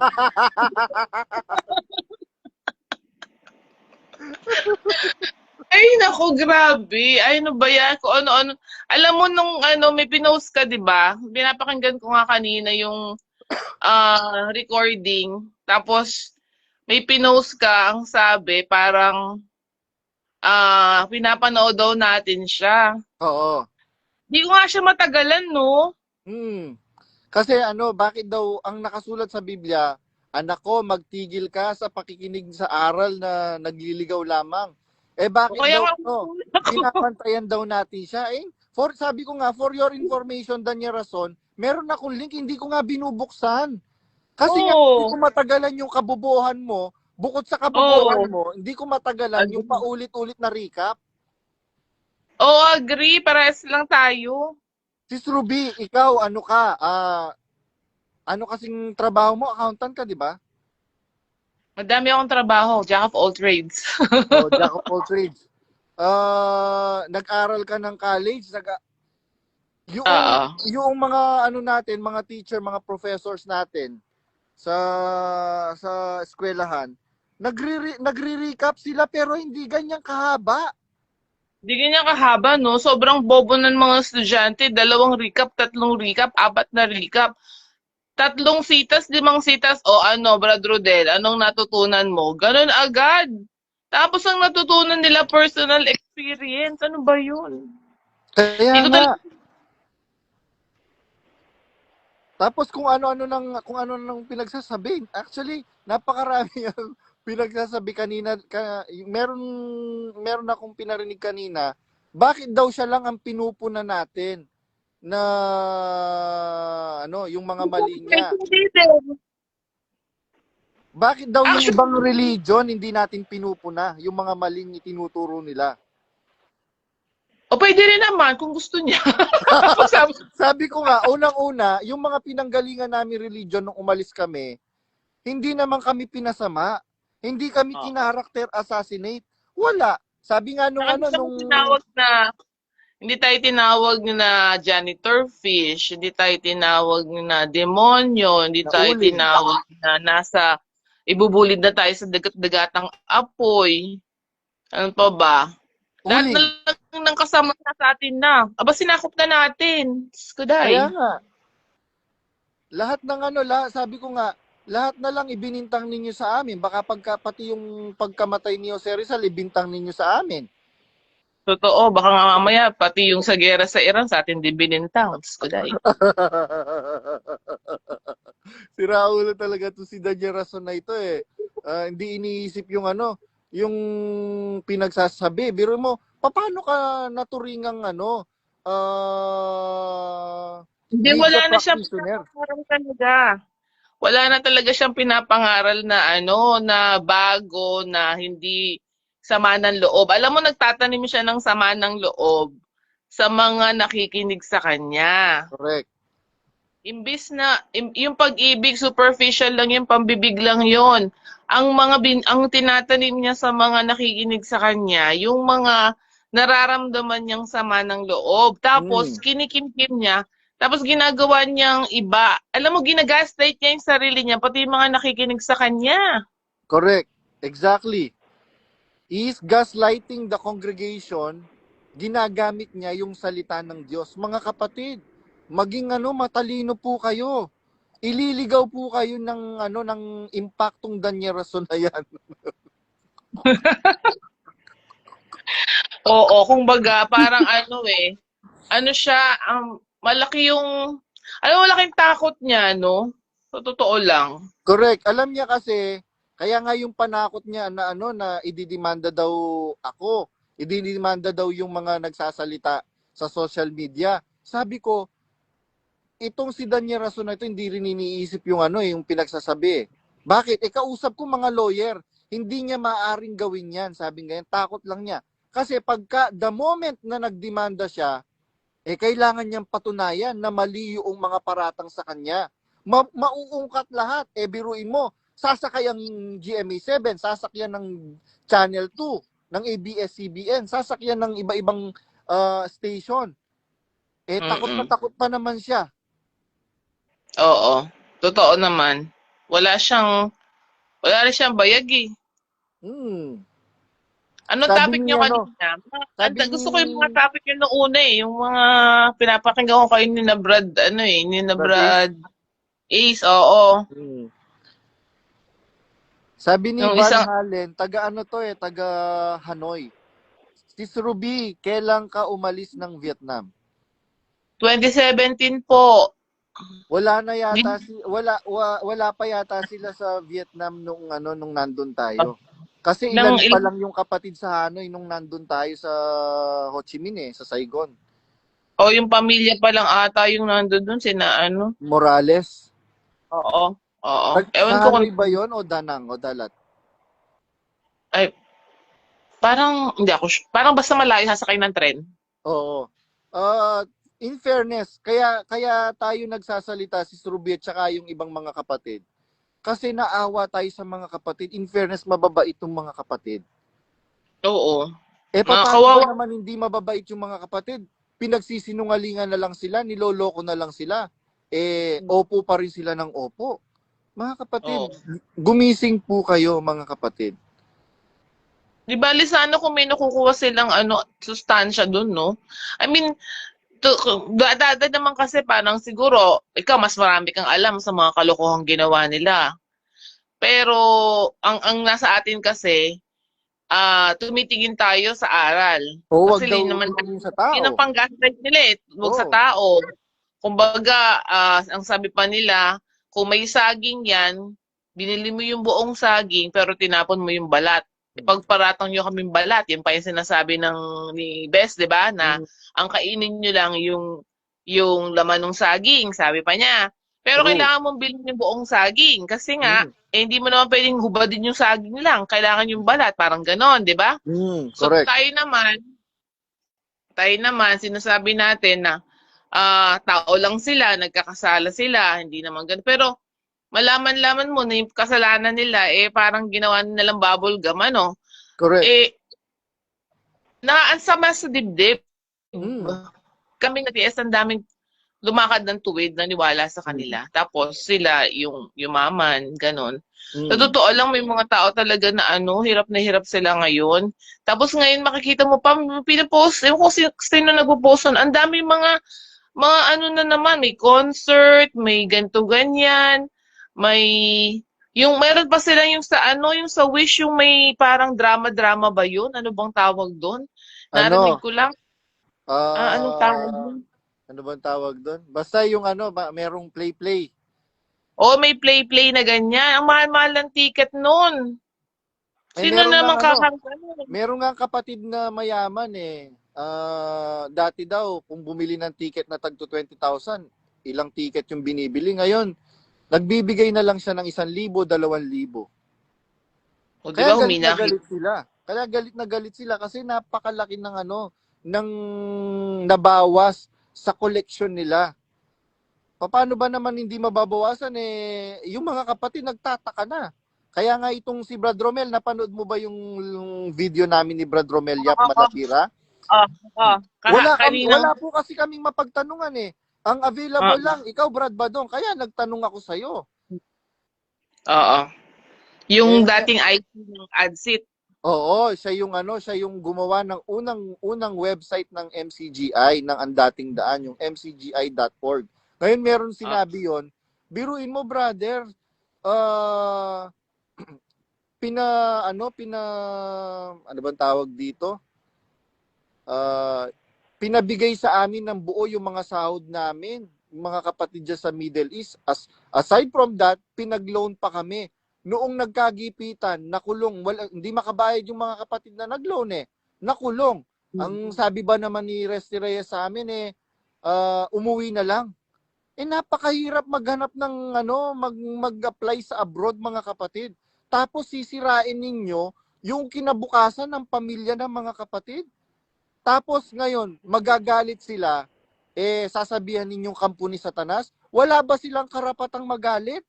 Ay, naku, grabe. Ay, ano ba yan? Kung ano-ano. Alam mo, nung may pinost ka, di ba? Pinapakinggan ko nga kanina yung recording. Tapos, may pinost ka, ang sabi, parang pinapanood daw natin siya. Oo. Di ko nga siya matagalan, no? Kasi bakit daw ang nakasulat sa Biblia, anak ko, magtigil ka sa pakikinig sa aral na nagliligaw lamang. Eh bakit Kaya daw, pinapantayan daw natin siya? Sabi ko nga, for your information, Daniel Rason, meron akong link, hindi ko nga binubuksan. Kasi nga, hindi ko matagalan yung kabubuhan mo, bukod sa kabubuhan mo, hindi ko matagalan yung paulit-ulit na recap. Agree. Parehas lang tayo. Sis Ruby, ikaw, ano ka? Ano kasing trabaho mo? Accountant ka, di ba? Madami akong trabaho. Jack of all trades. Jack of all trades. Nag-aral ka ng college? Yung mga natin, mga teacher, mga professors natin sa eskwelahan, nagre-recap sila pero hindi ganyan kahaba. Hindi ganyan kahaba, no? Sobrang bobo ng mga estudyante. 2 recap, 3 recap, 4 na recap. 3 sitas, 5 sitas. Brad Rodel, anong natutunan mo? Ganun agad. Tapos ang natutunan nila, personal experience. Ano ba yun? Kaya nga. Tapos kung ano nang pinagsasabi. Actually, napakarami ang pinagsasabi kanina. Meron akong pinarinig kanina. Bakit daw siya lang ang pinupuna natin na yung mga mali niya? Bakit daw yung ibang religion hindi natin pinupuna yung mga maling itinuturo nila? Pwede rin naman kung gusto niya. Sabi ko nga, unang-una, yung mga pinanggalingan namin religion nung umalis kami, hindi naman kami pinasama. Hindi kami kinarakter assassinate. Wala. Sabi nga nung hindi tayo tinawag na janitor fish, hindi tayo tinawag na demonyo, hindi tayo tinawag na ibubulid na tayo sa dagat-dagatang apoy. Ano pa ba? Lahat na lang ng kasama na sa atin na. Sinakop na natin. Skuday. Kaya nga. Lahat ng sabi ko nga, lahat na lang ibinintang ninyo sa amin. Baka pati yung pagkamatay ni Jose Rizal, ibintang ninyo sa amin. Totoo, baka nga mamaya, pati yung sa gera sa Iran, sa atin din binintang. Skuday. Si Raul talaga to si Daniel Rason na ito eh. Hindi iniisip yung yung pinagsasabi. Biro mo, paano ka naturingang hindi, wala na siyang pinapangaral talaga. Wala na talaga siyang pinapangaral na na bago, na hindi sama ng loob. Alam mo, nagtatanim siya ng sama ng loob sa mga nakikinig sa kanya. Correct. Imbis na yung pag-ibig superficial lang, yung pambibig lang yon. Ang tinatanim niya sa mga nakikinig sa kanya, yung mga nararamdaman niyang sama ng loob. Tapos, kinikimkim niya, tapos ginagawa niyang iba. Alam mo, ginagaslight niya yung sarili niya, pati yung mga nakikinig sa kanya. Correct. Exactly. He is gaslighting the congregation. Ginagamit niya yung salita ng Diyos. Mga kapatid, maging matalino po kayo. Ililigaw po kayo ng impactong danyerason na yan. Oo, kumbaga, parang ano siya, malaki yung, malaking takot niya, no? Sa totoo lang. Correct. Alam niya kasi, kaya nga yung panakot niya na ididemanda daw ako. Ididemanda daw yung mga nagsasalita sa social media. Sabi ko, itong si Daniel Rason na ito, hindi rin iniisip yung yung pinagsasabi. Bakit? Kausap ko mga lawyer. Hindi niya maaaring gawin yan. Sabi nga yan, takot lang niya. Kasi the moment na nagdemanda siya, kailangan niyang patunayan na mali yung mga paratang sa kanya. Mauungkat lahat. Biruin mo, sasakay ang GMA7, sasakyan ng Channel 2, ng ABS-CBN, sasakyan ng iba-ibang station. Takot na takot pa naman siya. Oo, totoo naman. Wala rin siyang bayag eh. Anong Sabi topic ni niyo kanina? Gusto ko yung mga ni- topic niyo noong una eh. Yung mga pinapakinggan ko kayo ni na Brad, ni na Brad Ace, oo. Sabi ni Yung Van isang, Halen, taga Hanoi. Sis Ruby, kailan ka umalis ng Vietnam? 2017 po. Wala pa yata sila sa Vietnam nung nandun tayo. Kasi ilan pa lang yung kapatid sa Hanoi nung nandun tayo sa Ho Chi Minh sa Saigon. O yung pamilya pa lang ata yung nandun dun, Morales. Oo. Ewan ko Hanoi ba yun o Danang o Dalat? Ay, parang, hindi ako, parang basta malayo sasakay ng tren. Oo. In fairness, kaya tayo nagsasalita si Ruby at saka yung ibang mga kapatid. Kasi naawa tayo sa mga kapatid. In fairness, mababait yung mga kapatid. Oo. Paano ba naman hindi mababait yung mga kapatid? Pinagsisinungalingan na lang sila, niloloko na lang sila. Opo pa rin sila ng opo. Mga kapatid, gumising po kayo mga kapatid. Di bali sana kung may nakukuha silang sustansya dun, no? I mean, dada naman kasi parang siguro, ikaw mas marami kang alam sa mga kalokohang ginawa nila. Pero, ang nasa atin kasi, tumitingin tayo sa aral. Wag Kasi daw naman, sa tao. yun ang pang-gaslight nila wag sa tao. Kumbaga, ang sabi pa nila, kung may saging yan, binili mo yung buong saging, pero tinapon mo yung balat. Ipagparatang nyo kaming balat. Yan pa yung sinasabi ni Bes, di ba? Na ang kainin nyo lang yung laman ng saging, sabi pa niya. Pero kailangan mong bilhin yung buong saging. Kasi nga, hindi mo naman pwedeng hubadin yung saging lang. Kailangan yung balat. Parang ganon, di ba? So, Correct. tayo naman, sinasabi natin na tao lang sila, nagkakasala sila, hindi naman ganun. Pero, malaman-laman mo na yung kasalanan nila, parang ginawa nilang bubble gum, Correct. Nakaansama sa dibdib. Kami natiis, ang daming lumakad ng tuwid, naniwala sa kanila. Tapos sila, yung yumaman, ganun. Sa totoo lang, may mga tao talaga na hirap na hirap sila ngayon. Tapos ngayon, makikita mo pa, pinapost, yung kung sino nagpo-post nun, ang dami mga na naman, may concert, may ganto-ganyan, may yung meron pa sila yung sa Wish, yung may parang drama-drama ba yun? Ano bang tawag doon? Narinig ko lang. Anong tawag doon? Ano bang tawag doon? Basta yung merong play-play. May play-play na ganyan. Ang mahal-mahal ng ticket noon. Sino naman kakanta nun? Meron nga kapatid na mayaman dati daw, kung bumili ng ticket na tagto 20,000, ilang ticket yung binibili. Ngayon, nagbibigay na lang siya ng 1,000, 2,000. O, diba, Kaya galit na galit sila kasi napakalaki ng ng nabawas sa collection nila. Paano ba naman hindi mababawasan yung mga kapatid nagtataka na. Kaya nga itong si Brad Romel, napanood mo ba yung video namin ni Brad Romel Yap Madatira? Oh, oh. Kaninang, Wala po kasi kaming mapagtanungan eh. Ang available lang, ikaw Brad Badong, kaya nagtanong ako sa'yo. oo. Yung Eh, dating IT ng ADSIT. oo, siya yung gumawa ng unang website ng MCGI, ng Ang Dating Daan, yung mcgi.org. Ngayon meron sinabi yon, biruin mo brother, ah ano bang tawag dito? Pinabigay sa amin ng buo yung mga sahod namin, yung mga kapatid dyan sa Middle East. Aside from that, pinag-loan pa kami. Noong nagkagipitan, nakulong, hindi makabayad yung mga kapatid na nag-loan eh. Nakulong. Ang sabi ba naman ni Resty Reyes sa amin umuwi na lang. Napakahirap maghanap ng mag-apply sa abroad mga kapatid. Tapos sisirain ninyo yung kinabukasan ng pamilya ng mga kapatid. Tapos ngayon, magagalit sila, sasabihan ninyong kampo ni Satanas, wala ba silang karapatang magalit?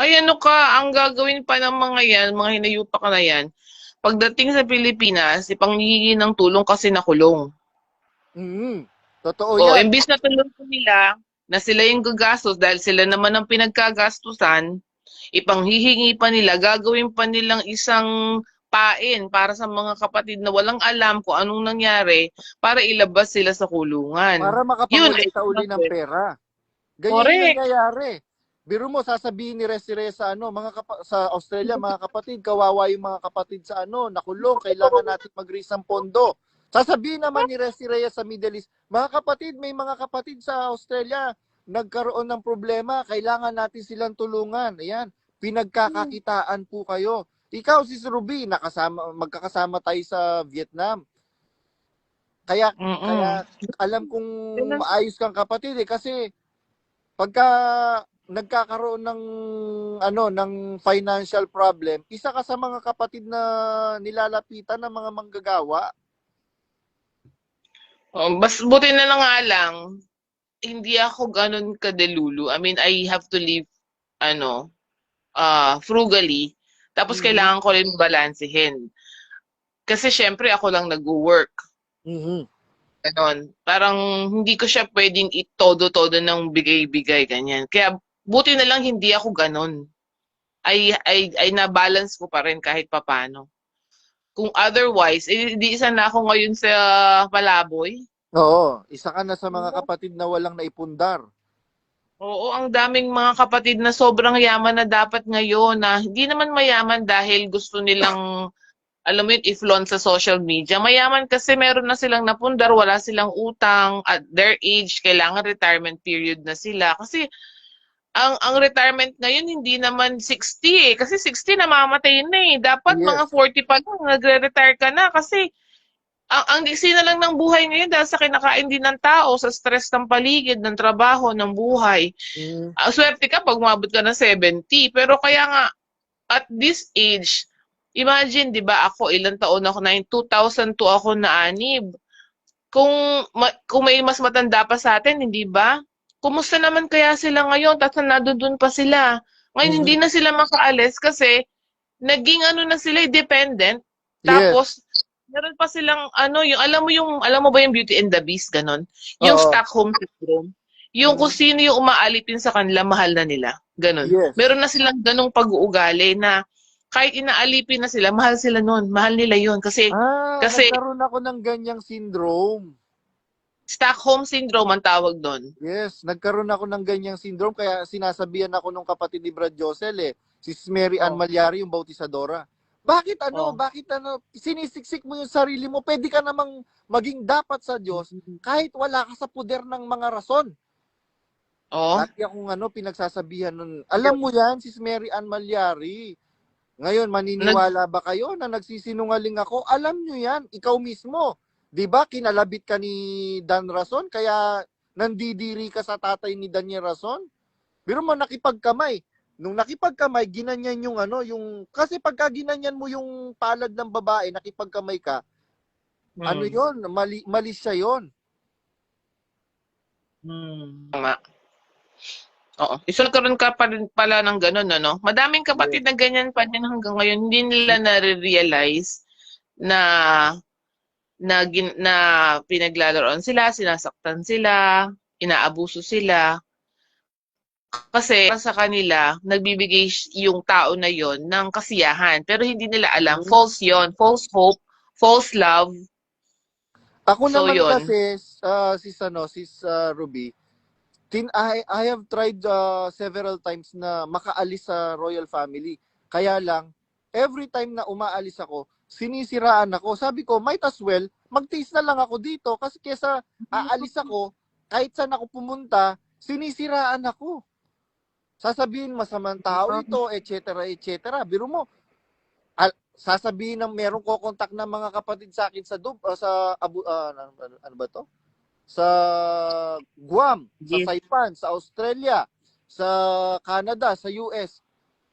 Ay, ano ka, ang gagawin pa ng mga yan, mga hinayupak na yan, pagdating sa Pilipinas, ipanghihingi ng tulong kasi nakulong. Totoo O, yan. imbis na tulong ko nila, na sila yung gagastos dahil sila naman ang pinagkagastusan, ipanghihingi pa nila, gagawin pa nilang isang pain para sa mga kapatid na walang alam kung anong nangyari para ilabas sila sa kulungan. Para Yun, makapangulita uli ng pera. Ganyan yung correct. nangyayari. Biro mo, sasabihin ni Resty sa sa Australia, mga kapatid, kawawa yung mga kapatid sa nakulong, kailangan natin mag-raise ng pondo. Sasabihin naman ni Resty sa Middle East, mga kapatid, may mga kapatid sa Australia, nagkaroon ng problema, kailangan natin silang tulungan. Ayan, pinagkakakitaan po kayo. Ikaw, si Ruby, magkakasama tayo sa Vietnam. Kaya alam kong maayos kang kapatid kasi pagka nagkakaroon ng financial problem, isa ka sa mga kapatid na nilalapitan ng mga manggagawa. Buti na lang nga lang, hindi ako ganun kadelulu. I mean, I have to live, frugally. Tapos kailangan ko rin balansehin. Kasi syempre ako lang nag-work. Ganon. Parang hindi ko siya pwedeng itodo-todo ng bigay-bigay, ganyan. Kaya buti na lang hindi ako ganon. Ay na-balance ko pa rin kahit papano. Kung otherwise, di isa na ako ngayon sa Palaboy. Oo, isa ka na sa mga kapatid na walang naipundar. Oo, ang daming mga kapatid na sobrang yaman na dapat ngayon na hindi naman mayaman dahil gusto nilang, alam mo yun, i-flaunt sa social media. Mayaman kasi meron na silang napundar, wala silang utang, at their age, kailangan retirement period na sila. Kasi ang retirement ngayon hindi naman 60 kasi 60 namamatay na eh. Dapat mga 40 pa lang nagre-retire ka na kasi ang diksi na lang ng buhay ngayon dahil sa kinakain din ng tao, sa stress ng paligid, ng trabaho, ng buhay. Swerte ka pag umabot ka ng 70. Pero kaya nga, at this age, imagine, di ba, ako, ilang taon ako na, 2002 ako naanib. Kung may mas matanda pa sa atin, hindi ba? Kumusta naman kaya sila ngayon? Tapos nadudun pa sila. Ngayon, hindi na sila makaalis kasi naging na sila, dependent. Tapos, meron pa silang alam mo ba yung Beauty and the Beast ganon? Yung Stockholm syndrome. Yung kung sino yung umaalipin sa kanila, mahal na nila. Ganon. Meron na silang ganong pag-uugali na kahit inaalipin na sila, mahal sila nun. Mahal nila yun. Kasi nagkaroon ako ng ganyang syndrome. Stockholm syndrome ang tawag doon. Yes, nagkaroon ako ng ganyang syndrome kaya sinasabihan ako nung kapatid ni Brad Josel si Mary Ann Malyari, yung bautisadora. Bakit sinisiksik mo yung sarili mo? Pwede ka namang maging dapat sa Diyos kahit wala ka sa puder ng mga rason. Lagi akong pinagsasabihan nun. Alam mo yan, si Mary Ann Malyari. Ngayon, maniniwala ba kayo na nagsisinungaling ako? Alam nyo yan, ikaw mismo. Diba, kinalabit ka ni Dan Rason, kaya nandidiri ka sa tatay ni Daniel Rason? Pero mo nakipagkamay. Nung nakipagkamay, ginanyan kasi pagka ginanyan mo yung palad ng babae, nakipagkamay ka, yun, mali siya yun. Tama. Oo. Nagkaroon ka pa rin pala ng ganun, Madaming kapatid na ganyan pa din hanggang ngayon, hindi nila na-realize na na pinaglalaroan sila, sinasaktan sila, inaabuso sila. Kasi sa kanila, nagbibigay yung tao na yon ng kasiyahan. Pero hindi nila alam, false yon, false hope, false love. Ako So naman yon. kasi, sis Ruby, I have tried several times na makaalis sa royal family. Kaya lang, every time na umaalis ako, sinisiraan ako. Sabi ko, might as well, magtiis na lang ako dito kasi kesa aalis ako, kahit saan ako pumunta, sinisiraan ako. Sasabihin masamang tao ito, etc. etc. Biro mo, sasabihin ng merong kokontak ng mga kapatid sa akin sa ano ba to? Sa Guam, sa Yes. Saipan, sa Australia, sa Canada, sa US.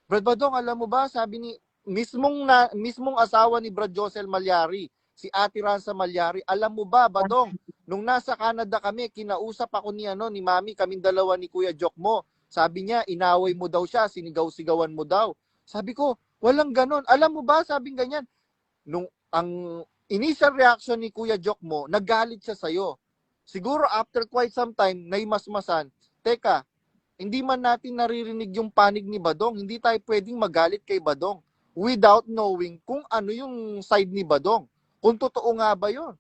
Brad Badong, alam mo ba, sabi ni mismong asawa ni Brad Josel Malyari, si Ate Ranza Malyari, alam mo ba, Badong, nung nasa Canada kami, kinausap ako ni Mami, kaming dalawa ni Kuya Jokmo. Sabi niya, inaway mo daw siya, sinigaw-sigawan mo daw. Sabi ko, walang ganon. Alam mo ba, sabing ganyan, nung ang initial reaction ni Kuya Jokmo, naggalit siya sa'yo. Siguro after quite some time, naimasmasan, teka, hindi man natin naririnig yung panig ni Badong, hindi tayo pwedeng magalit kay Badong without knowing kung ano yung side ni Badong. Kung totoo nga ba yun.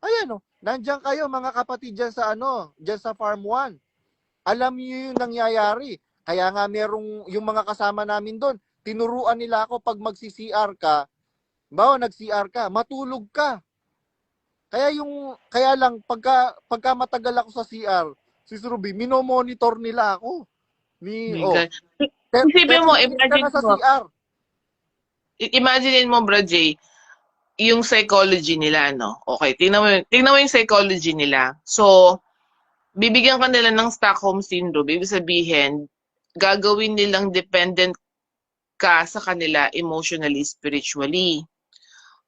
Ayan nandiyan kayo mga kapatid dyan sa dyan sa Farm 1. Alam niyo yung nangyayari. Kaya nga merong yung mga kasama namin doon, tinuruan nila ako pag magsi-CR ka, nag-CR ka, matulog ka. Kaya lang pagka matagal ako sa CR, Sis Ruby, minomonitor nila ako. My God. 30 Isipin mo, minutes ka na sa CR. Imagine mo, Bro J, yung psychology nila, no? Okay, tingnan mo yung psychology nila. So, bibigyan ka nila ng Stockholm Syndrome. Ibig sabihin, gagawin nilang dependent ka sa kanila emotionally, spiritually.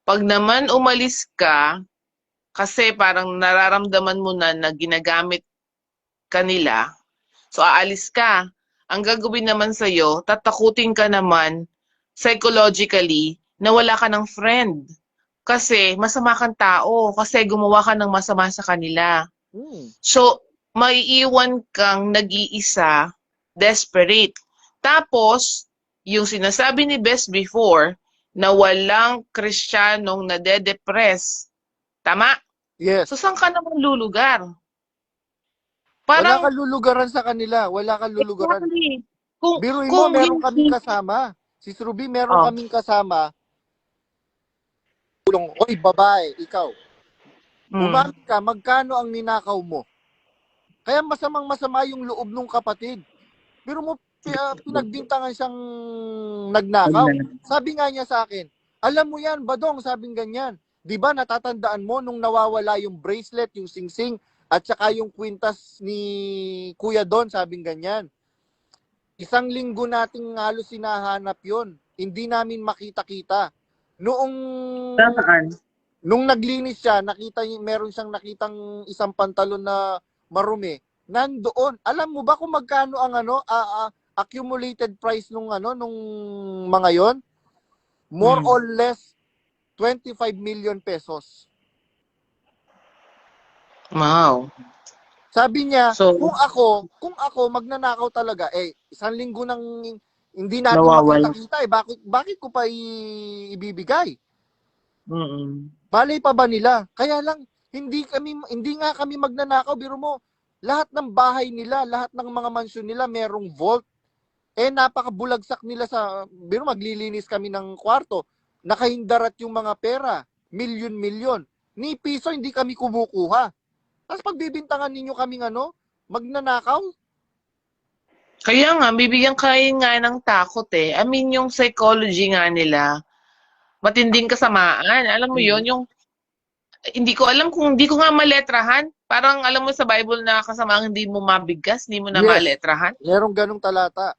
Pag naman umalis ka, kasi parang nararamdaman mo na ginagamit kanila, so aalis ka. Ang gagawin naman sa'yo, tatakutin ka naman psychologically na wala ka ng friend. Kasi masama kang tao, kasi gumawa ka ng masama sa kanila. So, maiiwan kang nag-iisa, desperate. Tapos, yung sinasabi ni Best before, na walang Kristiyanong nade-depress. Tama? Yes. So, saan ka naman lulugar? Wala Parang, kang lulugaran sa kanila. Wala kang lulugaran. exactly. Kung, Biruin mo, kung meron kaming hindi, kasama. Sis Ruby, meron oh, kaming kasama. Oy, babae, ikaw. Umamin ka, magkano ang ninakaw mo? Kaya masamang-masama yung loob ng kapatid. Pero mo, pinagbintangan siyang nagnakaw. Sabi nga niya sa akin, alam mo yan, Badong, sabing ganyan. Di ba natatandaan mo nung nawawala yung bracelet, yung singsing, at saka yung kwintas ni Kuya Don, sabing ganyan. 1 linggo nating halos sinahanap yon. Hindi namin makita-kita. Nung naglinis siya, meron siyang nakitang isang pantalon na marumi. Nandoon. Alam mo ba kung magkano ang accumulated price nung mga yon? More or less 25 million pesos. wow. Sabi niya, So, kung ako magnanakaw talaga, 1 linggo nang hindi natin nawawala. makita-kita, bakit ko pa ibibigay? Mm-mm. Malay pa ba nila? Kaya lang, hindi nga kami magnanakaw. Biro mo, lahat ng bahay nila, lahat ng mga mansyon nila, merong vault. Napakabulagsak nila biro maglilinis kami ng kwarto. Nakahindarat yung mga pera. Milyon-milyon. Ni piso hindi kami kumukuha. Tapos pagbibintangan ninyo kaming magnanakaw? Kaya nga, bibigyan kayo nga ng takot eh. I mean, yung psychology nga nila, matinding kasamaan. Alam mo yon yung, hindi ko alam kung hindi ko nga maletrahan. Parang alam mo sa Bible na kasamaang hindi mo mabigkas, hindi mo na maletrahan. Merong ganong talata.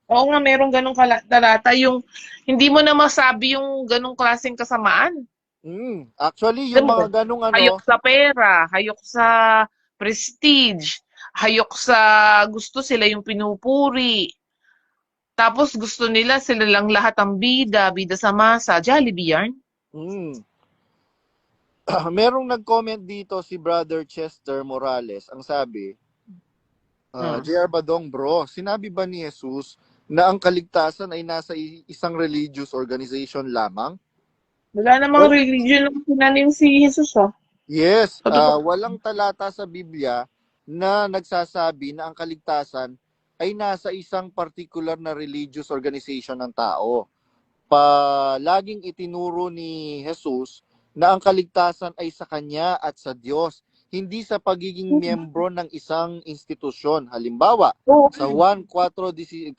Oo nga, merong ganong talata. Yung hindi mo na masabi yung ganong klaseng kasamaan. Actually, yung mga ganong Hayok sa pera, hayok sa prestige, hayok sa gusto sila yung pinupuri. Tapos gusto nila sila lang lahat ang bida sa masa. Jollibee yarn? Mm. Merong nag-comment dito si Brother Chester Morales. Ang sabi, Hmm. JR Badong bro, sinabi ba ni Jesus na ang kaligtasan ay nasa isang religious organization lamang? Wala namang Well, religion ng tinanim si Jesus, ah. yes, Sa totoo. walang talata sa Biblia na nagsasabi na ang kaligtasan ay nasa isang particular na religious organization ng tao. Laging itinuro ni Jesus na ang kaligtasan ay sa Kanya at sa Diyos, hindi sa pagiging miyembro ng isang institusyon. Halimbawa, Oo. sa Juan 4:14-6,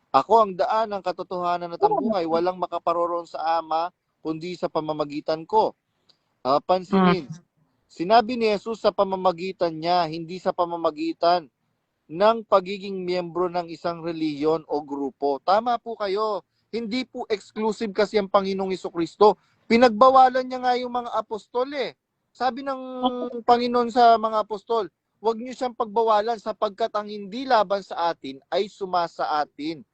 ako ang daan, ang katotohanan at ang buhay, walang makaparoroon sa Ama kundi sa pamamagitan ko. Hmm. Pansinin, sinabi ni Jesus sa pamamagitan niya, hindi sa pamamagitan ng pagiging miyembro ng isang reliyon o grupo. Tama po kayo. Hindi po exclusive kasi ang Panginoong Hesukristo. Pinagbawalan niya nga yung mga apostol eh. Sabi ng Panginoon sa mga apostol, huwag niyo siyang pagbawalan sapagkat ang hindi laban sa atin ay sumasa atin.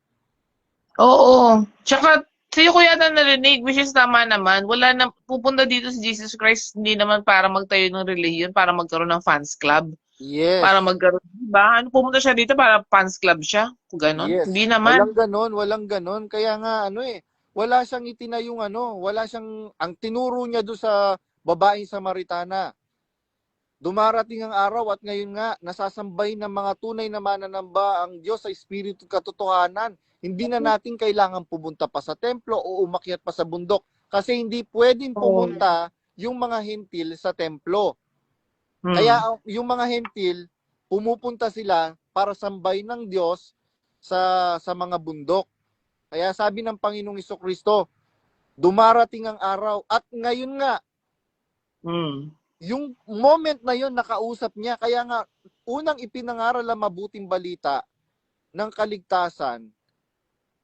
Oo. Tsaka, sa'yo ko yata narinig, which is tama naman. Wala na, pupunta dito si Jesus Christ, hindi naman para magtayo ng relihiyon, para magkaroon ng fans club. Para Yes. magkaroon, diba? Ano, pumunta siya dito para fans club siya? Ganon? Yes. Hindi naman. Walang ganon, walang ganon. Kaya nga wala siyang itinayong wala siyang, ang tinuro niya do sa babaeng Samaritana. Dumarating ang araw at ngayon nga, nasasambay ng mga tunay na mananamba ang Diyos sa Espiritu at katotohanan. Hindi na natin kailangan pumunta pa sa templo o umakyat pa sa bundok kasi hindi pwedeng Oo. pumunta yung mga hentil sa templo. Kaya Hmm. yung mga hentil, pumupunta sila para sambay ng Diyos sa mga bundok. Kaya sabi ng Panginoong Hesukristo, dumarating ang araw at ngayon nga, Hmm. yung moment na yon nakausap niya. Kaya nga, unang ipinangaral ang mabuting balita ng kaligtasan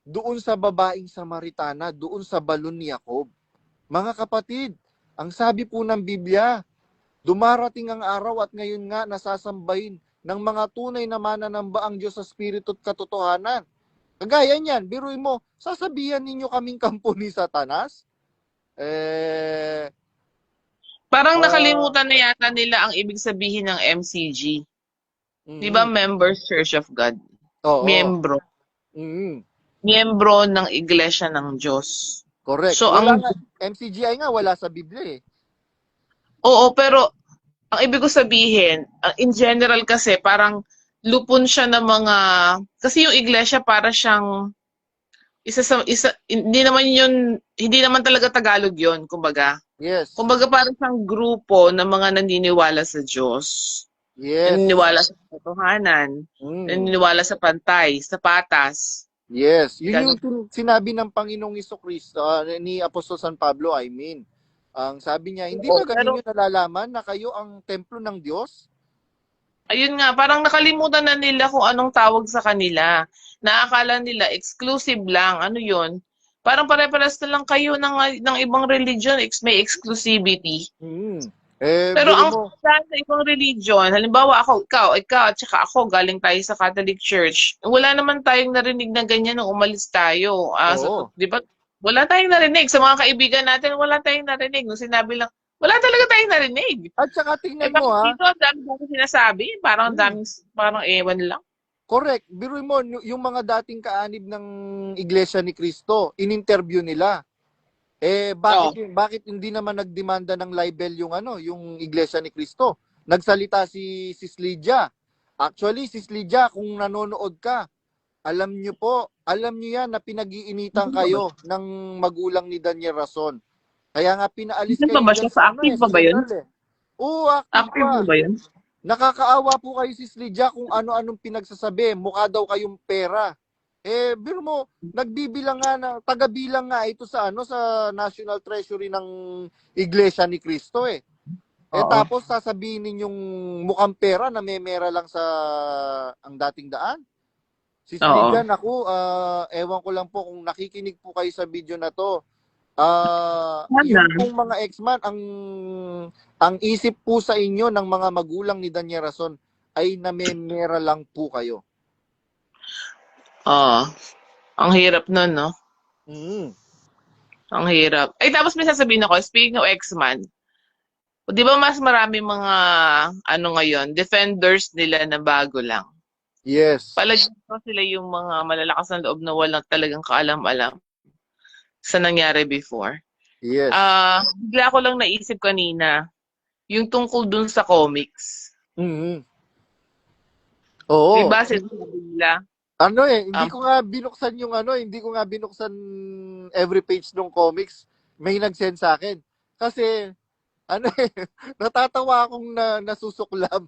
doon sa babaeng Samaritana, doon sa balon ni Jacob. Mga kapatid, ang sabi po ng Biblia, dumarating ang araw at ngayon nga nasasambahin ng mga tunay na mananamba ang Diyos sa Espiritu at katotohanan. Kagaya niyan, biruin mo, sasabihan ninyo kaming kampo ni Satanas? Parang Ah, nakalimutan na yata nila ang ibig sabihin ng MCG. Di ba, mm, Members Church of God? oo. Miyembro. Mm, Miyembro ng Iglesia ng Diyos. correct. So, Wala ang, nga, MCGI nga wala sa Biblia eh. oo, pero ang ibig ko sabihin, in general kasi, parang lupon siya ng mga, kasi yung iglesia para siyang, hindi naman talaga Tagalog yun, kumbaga. Yes. Kumbaga parang siyang grupo ng mga naniniwala sa Diyos. Yes. Naniniwala sa katotohanan, Mm. naniniwala sa pantay, sa patas. Yes. Yun yung Ganun. sinabi ng Panginoong Hesukristo, ni Apostol San Pablo, I mean. Ang sabi niya, hindi Oo, ba pero ninyo nalalaman na kayo ang templo ng Diyos? ayun nga, parang nakalimutan na nila kung anong tawag sa kanila. Naakala nila exclusive lang. Ano yun? Parang pare-pares na lang kayo ng ibang religion, may exclusivity. Mm. Pero Biro ang mo, sa ibang religion, halimbawa ikaw, at saka ako, galing tayo sa Catholic Church. Wala naman tayong narinig na ganyan nung umalis tayo. oo. Di ba? Wala tayong narinig. Sa mga kaibigan natin, wala tayong narinig. Nung sinabi lang, wala talaga tayong narinig. At saka Eh tingnan mo bakit ha, dito ang dami sinasabi? Parang ang mm, daming, parang ewan lang. correct. Biro mo, yung mga dating kaanib ng Iglesia ni Cristo, in-interview nila. Oo. Bakit hindi naman nagdemanda ng libel yung Iglesia ni Cristo? Nagsalita si Sis Lydia. Actually, Sis Lydia, kung nanonood ka, alam niyo yan na pinag-iinitan kayo ng magulang ni Daniel Rason. Kaya nga pinaalis Ano pa kayo ba diyan siya? sa Active sa pa ba yun? Central eh. Oo, active Active pa pa. ba yun? Nakakaawa po kayo Sis Lydia kung ano-anong pinagsasabi. Mukha daw kayong pera. Biro mo, nagbibilang nga na tagabilang nga ito sa National Treasury ng Iglesia ni Cristo eh. Oo. Tapos sasabihin ninyong mukhang pera na may mera lang sa ang dating daan. Sis Oo. Lydia, naku, ewan ko lang po kung nakikinig po kayo sa video na to. Sana. Yung pong mga ex-man, ang isip po sa inyo ng mga magulang ni Daniel Rason ay namemera lang po kayo. Oo. Ang hirap nun, no? Mm. Ang hirap. Ay, tapos may sasabihin ako, speaking of X-Man, di ba mas marami mga, ano ngayon, defenders nila na bago lang. Yes. Palagi ko sila yung mga malalakas ng loob na walang talagang kaalam-alam sa nangyari before. Yes. Bigla ko lang naisip kanina, yung tungkol dun sa comics. Mhm. Oo. Diba sinasabi nila, Hindi ko nga binuksan yung hindi ko nga binuksan every page ng comics. May nag-send sa akin. Kasi, natatawa akong nasusuklam.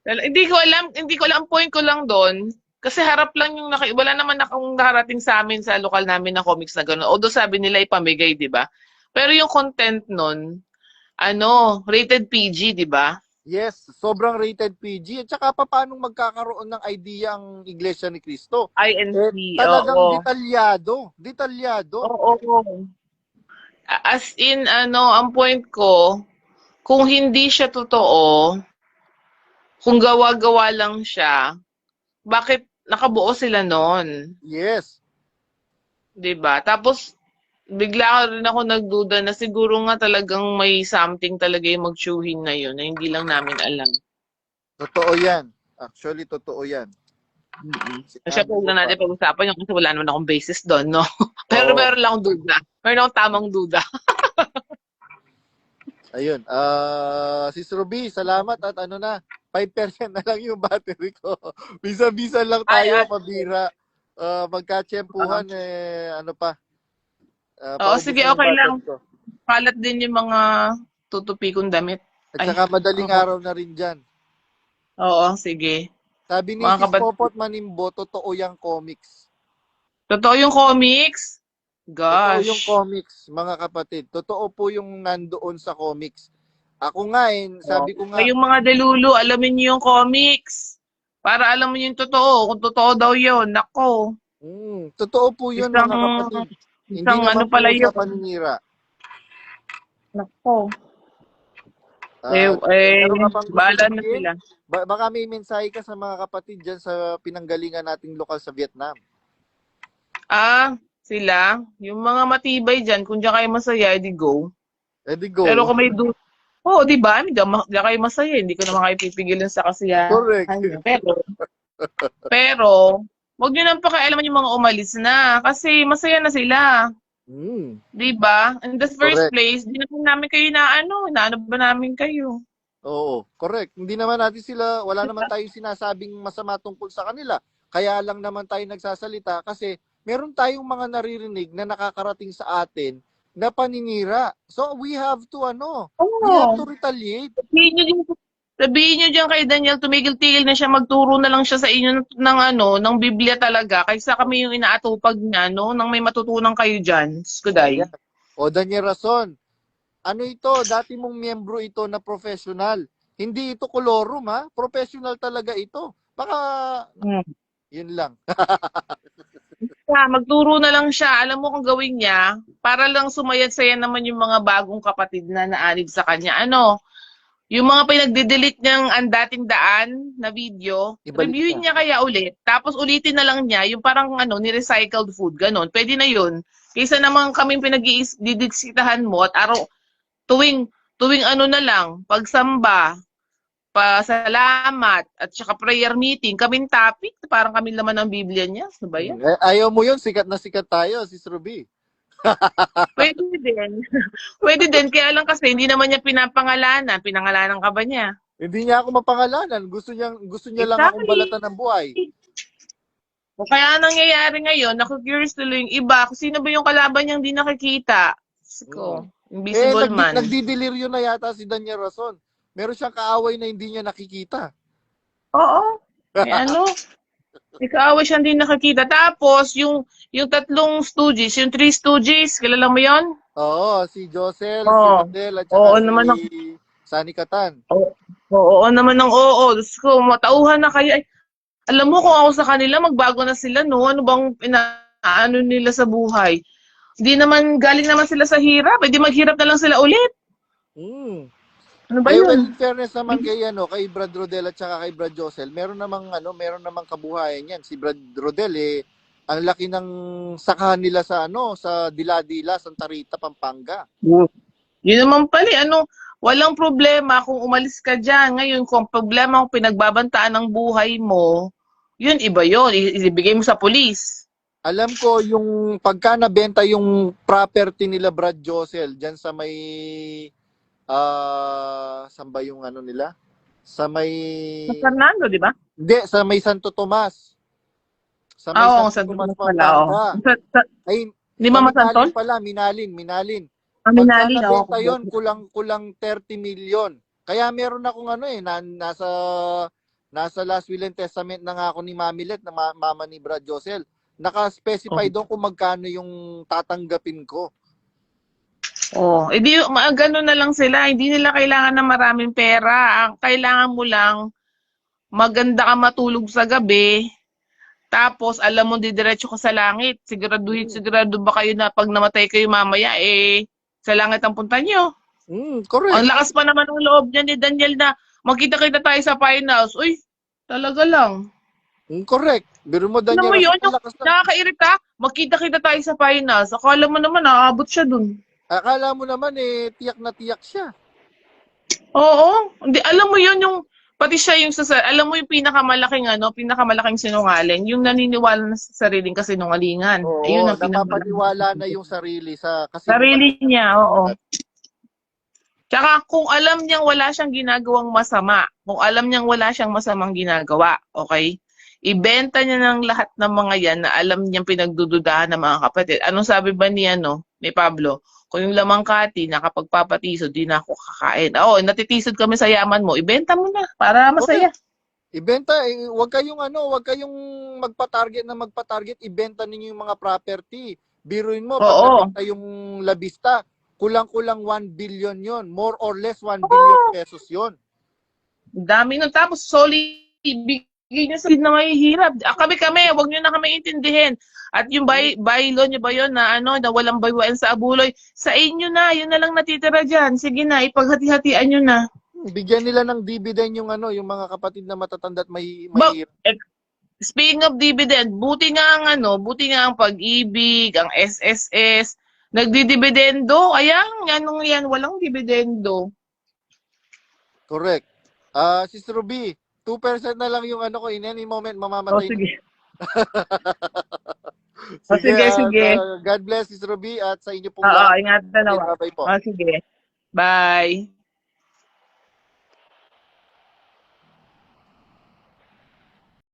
hindi ko alam, ang point ko lang doon, kasi harap lang yung wala naman akong nakarating sa amin sa lokal namin na comics na gano'n. Although sabi nila ipamigay, di ba? Pero yung content nun, rated PG, di ba? Yes, sobrang rated PG. At saka paano magkakaroon ng idea ang Iglesia ni Cristo? INC, Talagang oo. detalyado. Detalyado. Oo. As in, ang point ko, kung hindi siya totoo, kung gawa-gawa lang siya, bakit nakabuo sila nun? Yes. 'Di ba? Tapos bigla rin ako nagduda na siguro nga talagang may something talaga yung magtsuhin na yun na hindi lang namin alam. Totoo yan. Actually, totoo yan. Kasi po na natin pag-usapan yung kasi wala naman akong basis doon, no? Pero Oo. meron lang akong duda. Meron akong tamang duda. Ayun. Sis Ruby, salamat at 5% na lang yung battery ko. Bisa-bisa lang tayo, pabira. Magkatsyempuhan, ano pa. Oo, sige, paubos na yung okay lang. battery ko. Kalat din yung mga tutupi kong damit. At saka madaling araw na rin dyan. Oo, sige. Sabi ni Mga Sis Popot Manimbo, totoo yung comics. Totoo yung comics? Totoo yung Gosh. comics, mga kapatid. Totoo po yung nandoon sa comics. Ako nga sabi ko nga, Kayong mga delulu, alamin niyo yung comics. Para alam mo yung totoo. Kung totoo daw yun, nako. totoo po yun, mga kapatid. Hindi Isang naman po pala yun. sa paninira. Nako. Meron ka bang gusto Bahala na sabihin? sila. Baka may mensahe ka sa mga kapatid dyan sa pinanggalingan nating lokal sa Vietnam. Sila, yung mga matibay dyan, kung diyan kayo masaya, edi go. Edi go. Pero kung may di ba? Diyan kayo masaya, hindi ko naman kayo pipigilan sa kasiyahan. Correct. Pero, wag nyo nang pakialaman yung mga umalis na. Kasi masaya na sila. Di ba? In the first Correct. place, di naman namin kayo inaano ba namin kayo? Oo, correct. Hindi naman natin sila, wala naman tayong sinasabing masama tungkol sa kanila. Kaya lang naman tayo nagsasalita kasi meron tayong mga naririnig na nakakarating sa atin na paninira. So we have to we have to retaliate. Sabihin nyo dyan kay Daniel, tumigil-tigil na siya, magturo na lang siya sa inyo ng Biblia talaga, kaysa kami yung inaatupag niya, nang may matutunan kayo dyan. Skuday. O Daniel Rason, ano ito? Dati mong miyembro ito na professional. Hindi ito kolorum, ha? Professional talaga ito. Baka, yun lang. Magturo na lang siya. Alam mo kung gawin niya, para lang sumayad-saya naman yung mga bagong kapatid na naanib sa kanya. Yung mga pinagde-delete niyang ang dating daan na video, reviewin niya kaya ulit. Tapos ulitin na lang niya yung parang ni-recycled food, ganon. Pwede na yun. Kaysa naman kaming pinag-iisitahan mo at tuwing na lang, pagsamba, pasalamat, at saka prayer meeting, kaming topic, parang kami laman ng Biblia niya. Ano ba yan? Ayaw mo yun, sikat na sikat tayo, Sis Ruby. Pwede din. Pwede din, kaya lang kasi hindi naman niya pinapangalanan. Pinangalanan ka ba niya? Hindi niya ako mapangalanan. Gusto niya lang akong balatan ng buhay. O kaya nangyayari ngayon, naku-curious tuloy yung iba. Kung sino ba yung kalaban niyang hindi nakikita? Invisible man. Nagdidelirio na yata si Daniel Rason. Meron siyang kaaway na hindi niya nakikita. Oo. May kaaway siya hindi nakikita. Tapos, yung tatlong stooges, yung three stooges, kilala mo yon? Oo, si Josel, si Rodel, at saka si Sunny Catan. Oo naman ng oo. Diyos ko, matauhan na kayo. Ay, alam mo kung ako sa kanila, magbago na sila, no? Ano bang inaano nila sa buhay? Hindi naman, galing naman sila sa hirap. Hindi maghirap na lang sila ulit. Ano ba yun? In fairness naman kay Brad Rodel at saka kay Brad Josel, meron namang kabuhayan yan. Si Brad Rodel Ang laki ng sakahan nila sa sa Dila-Dila, Santa Rita, Pampanga. Yun naman pala, walang problema kung umalis ka dyan. Ngayon, kung ang problema kung pinagbabantaan ng buhay mo, yun, iba yun. Ibigay mo sa pulis. Alam ko yung pagka nabenta yung property nila Brad Josel diyan sa may saan ba yung nila? Sa may Sa Fernando, di ba? Hindi, sa may Santo Tomas. Sa may Oo, Santo sa Tomas, pala. Oo. Pampanga. Ay, Di ba Masantol? Minalin. Pagka Minalin, oo. nabenta yun, kulang 30 million. Kaya meron akong nasa Last Will and Testament na nga ako ni Mamilet, na mama ni Brad Josel. Naka-specify doon kung magkano yung tatanggapin ko. Oh, edi gano'n na lang sila. Hindi nila kailangan ng maraming pera. Ang kailangan mo lang, maganda ka matulog sa gabi. Tapos, alam mo, didiretso ka sa langit. Sigurado ba kayo na pag namatay kayo mamaya, sa langit ang punta nyo? Correct. Ang lakas pa naman ng loob niya ni Daniel na magkita-kita tayo sa finals. Uy, talaga lang. Correct. Biro mo, Alam Daniel, mo yun, ang lakas ng... nakakairita, magkita-kita tayo sa finals. Akala mo naman, nakaabot siya dun. Akala mo naman, tiyak na tiyak siya. Oo. Hindi, alam mo yun, pati siya alam mo yung pinakamalaking sinungaling, yung naniniwala na sa sariling kasinungalingan. Oo, Ayun ang napapaniwala na yung sarili kasi sarili niya, oo. Tsaka kung alam niyang wala siyang ginagawang masama, kung alam niyang wala siyang masamang ginagawa, okay? Ibenta niya ng lahat ng mga yan na alam niyang pinagdududahan ng mga kapatid. Anong sabi ba ni Pablo? Kung yung lamang kati, nakapagpapatisod, di na ako kakain. Oo, natitisod kami sa yaman mo, ibenta mo na para masaya. Ibenta, wag kayong magpa-target, ibenta ninyo yung mga property. Biruin mo, pag nabenta yung Labista, kulang-kulang 1 billion yon, more or less 1 billion pesos yon. Dami nun. Tapos, solid, bigay niya sa na mahihirap. Kami, wag niyo na kami intindihin. At yung bylaw niyo ba yun na na walang baywaan sa abuloy, sa inyo na, yun na lang natitira dyan. Sige na, ipaghati-hatian nyo na. Bigyan nila ng dividend yung mga kapatid na matatanda at mahirap. Speaking of dividend, buti nga ang Pag-ibig, ang SSS, nagdidibidendo. Yan, walang dividendo. Correct. Sister Ruby, 2% na lang yung ko, in any moment mamamatay. Sige. Sige. God bless, Sister Ruby, at sa inyo pong Oo, ingatan na. Bye-bye po. Sige. Bye.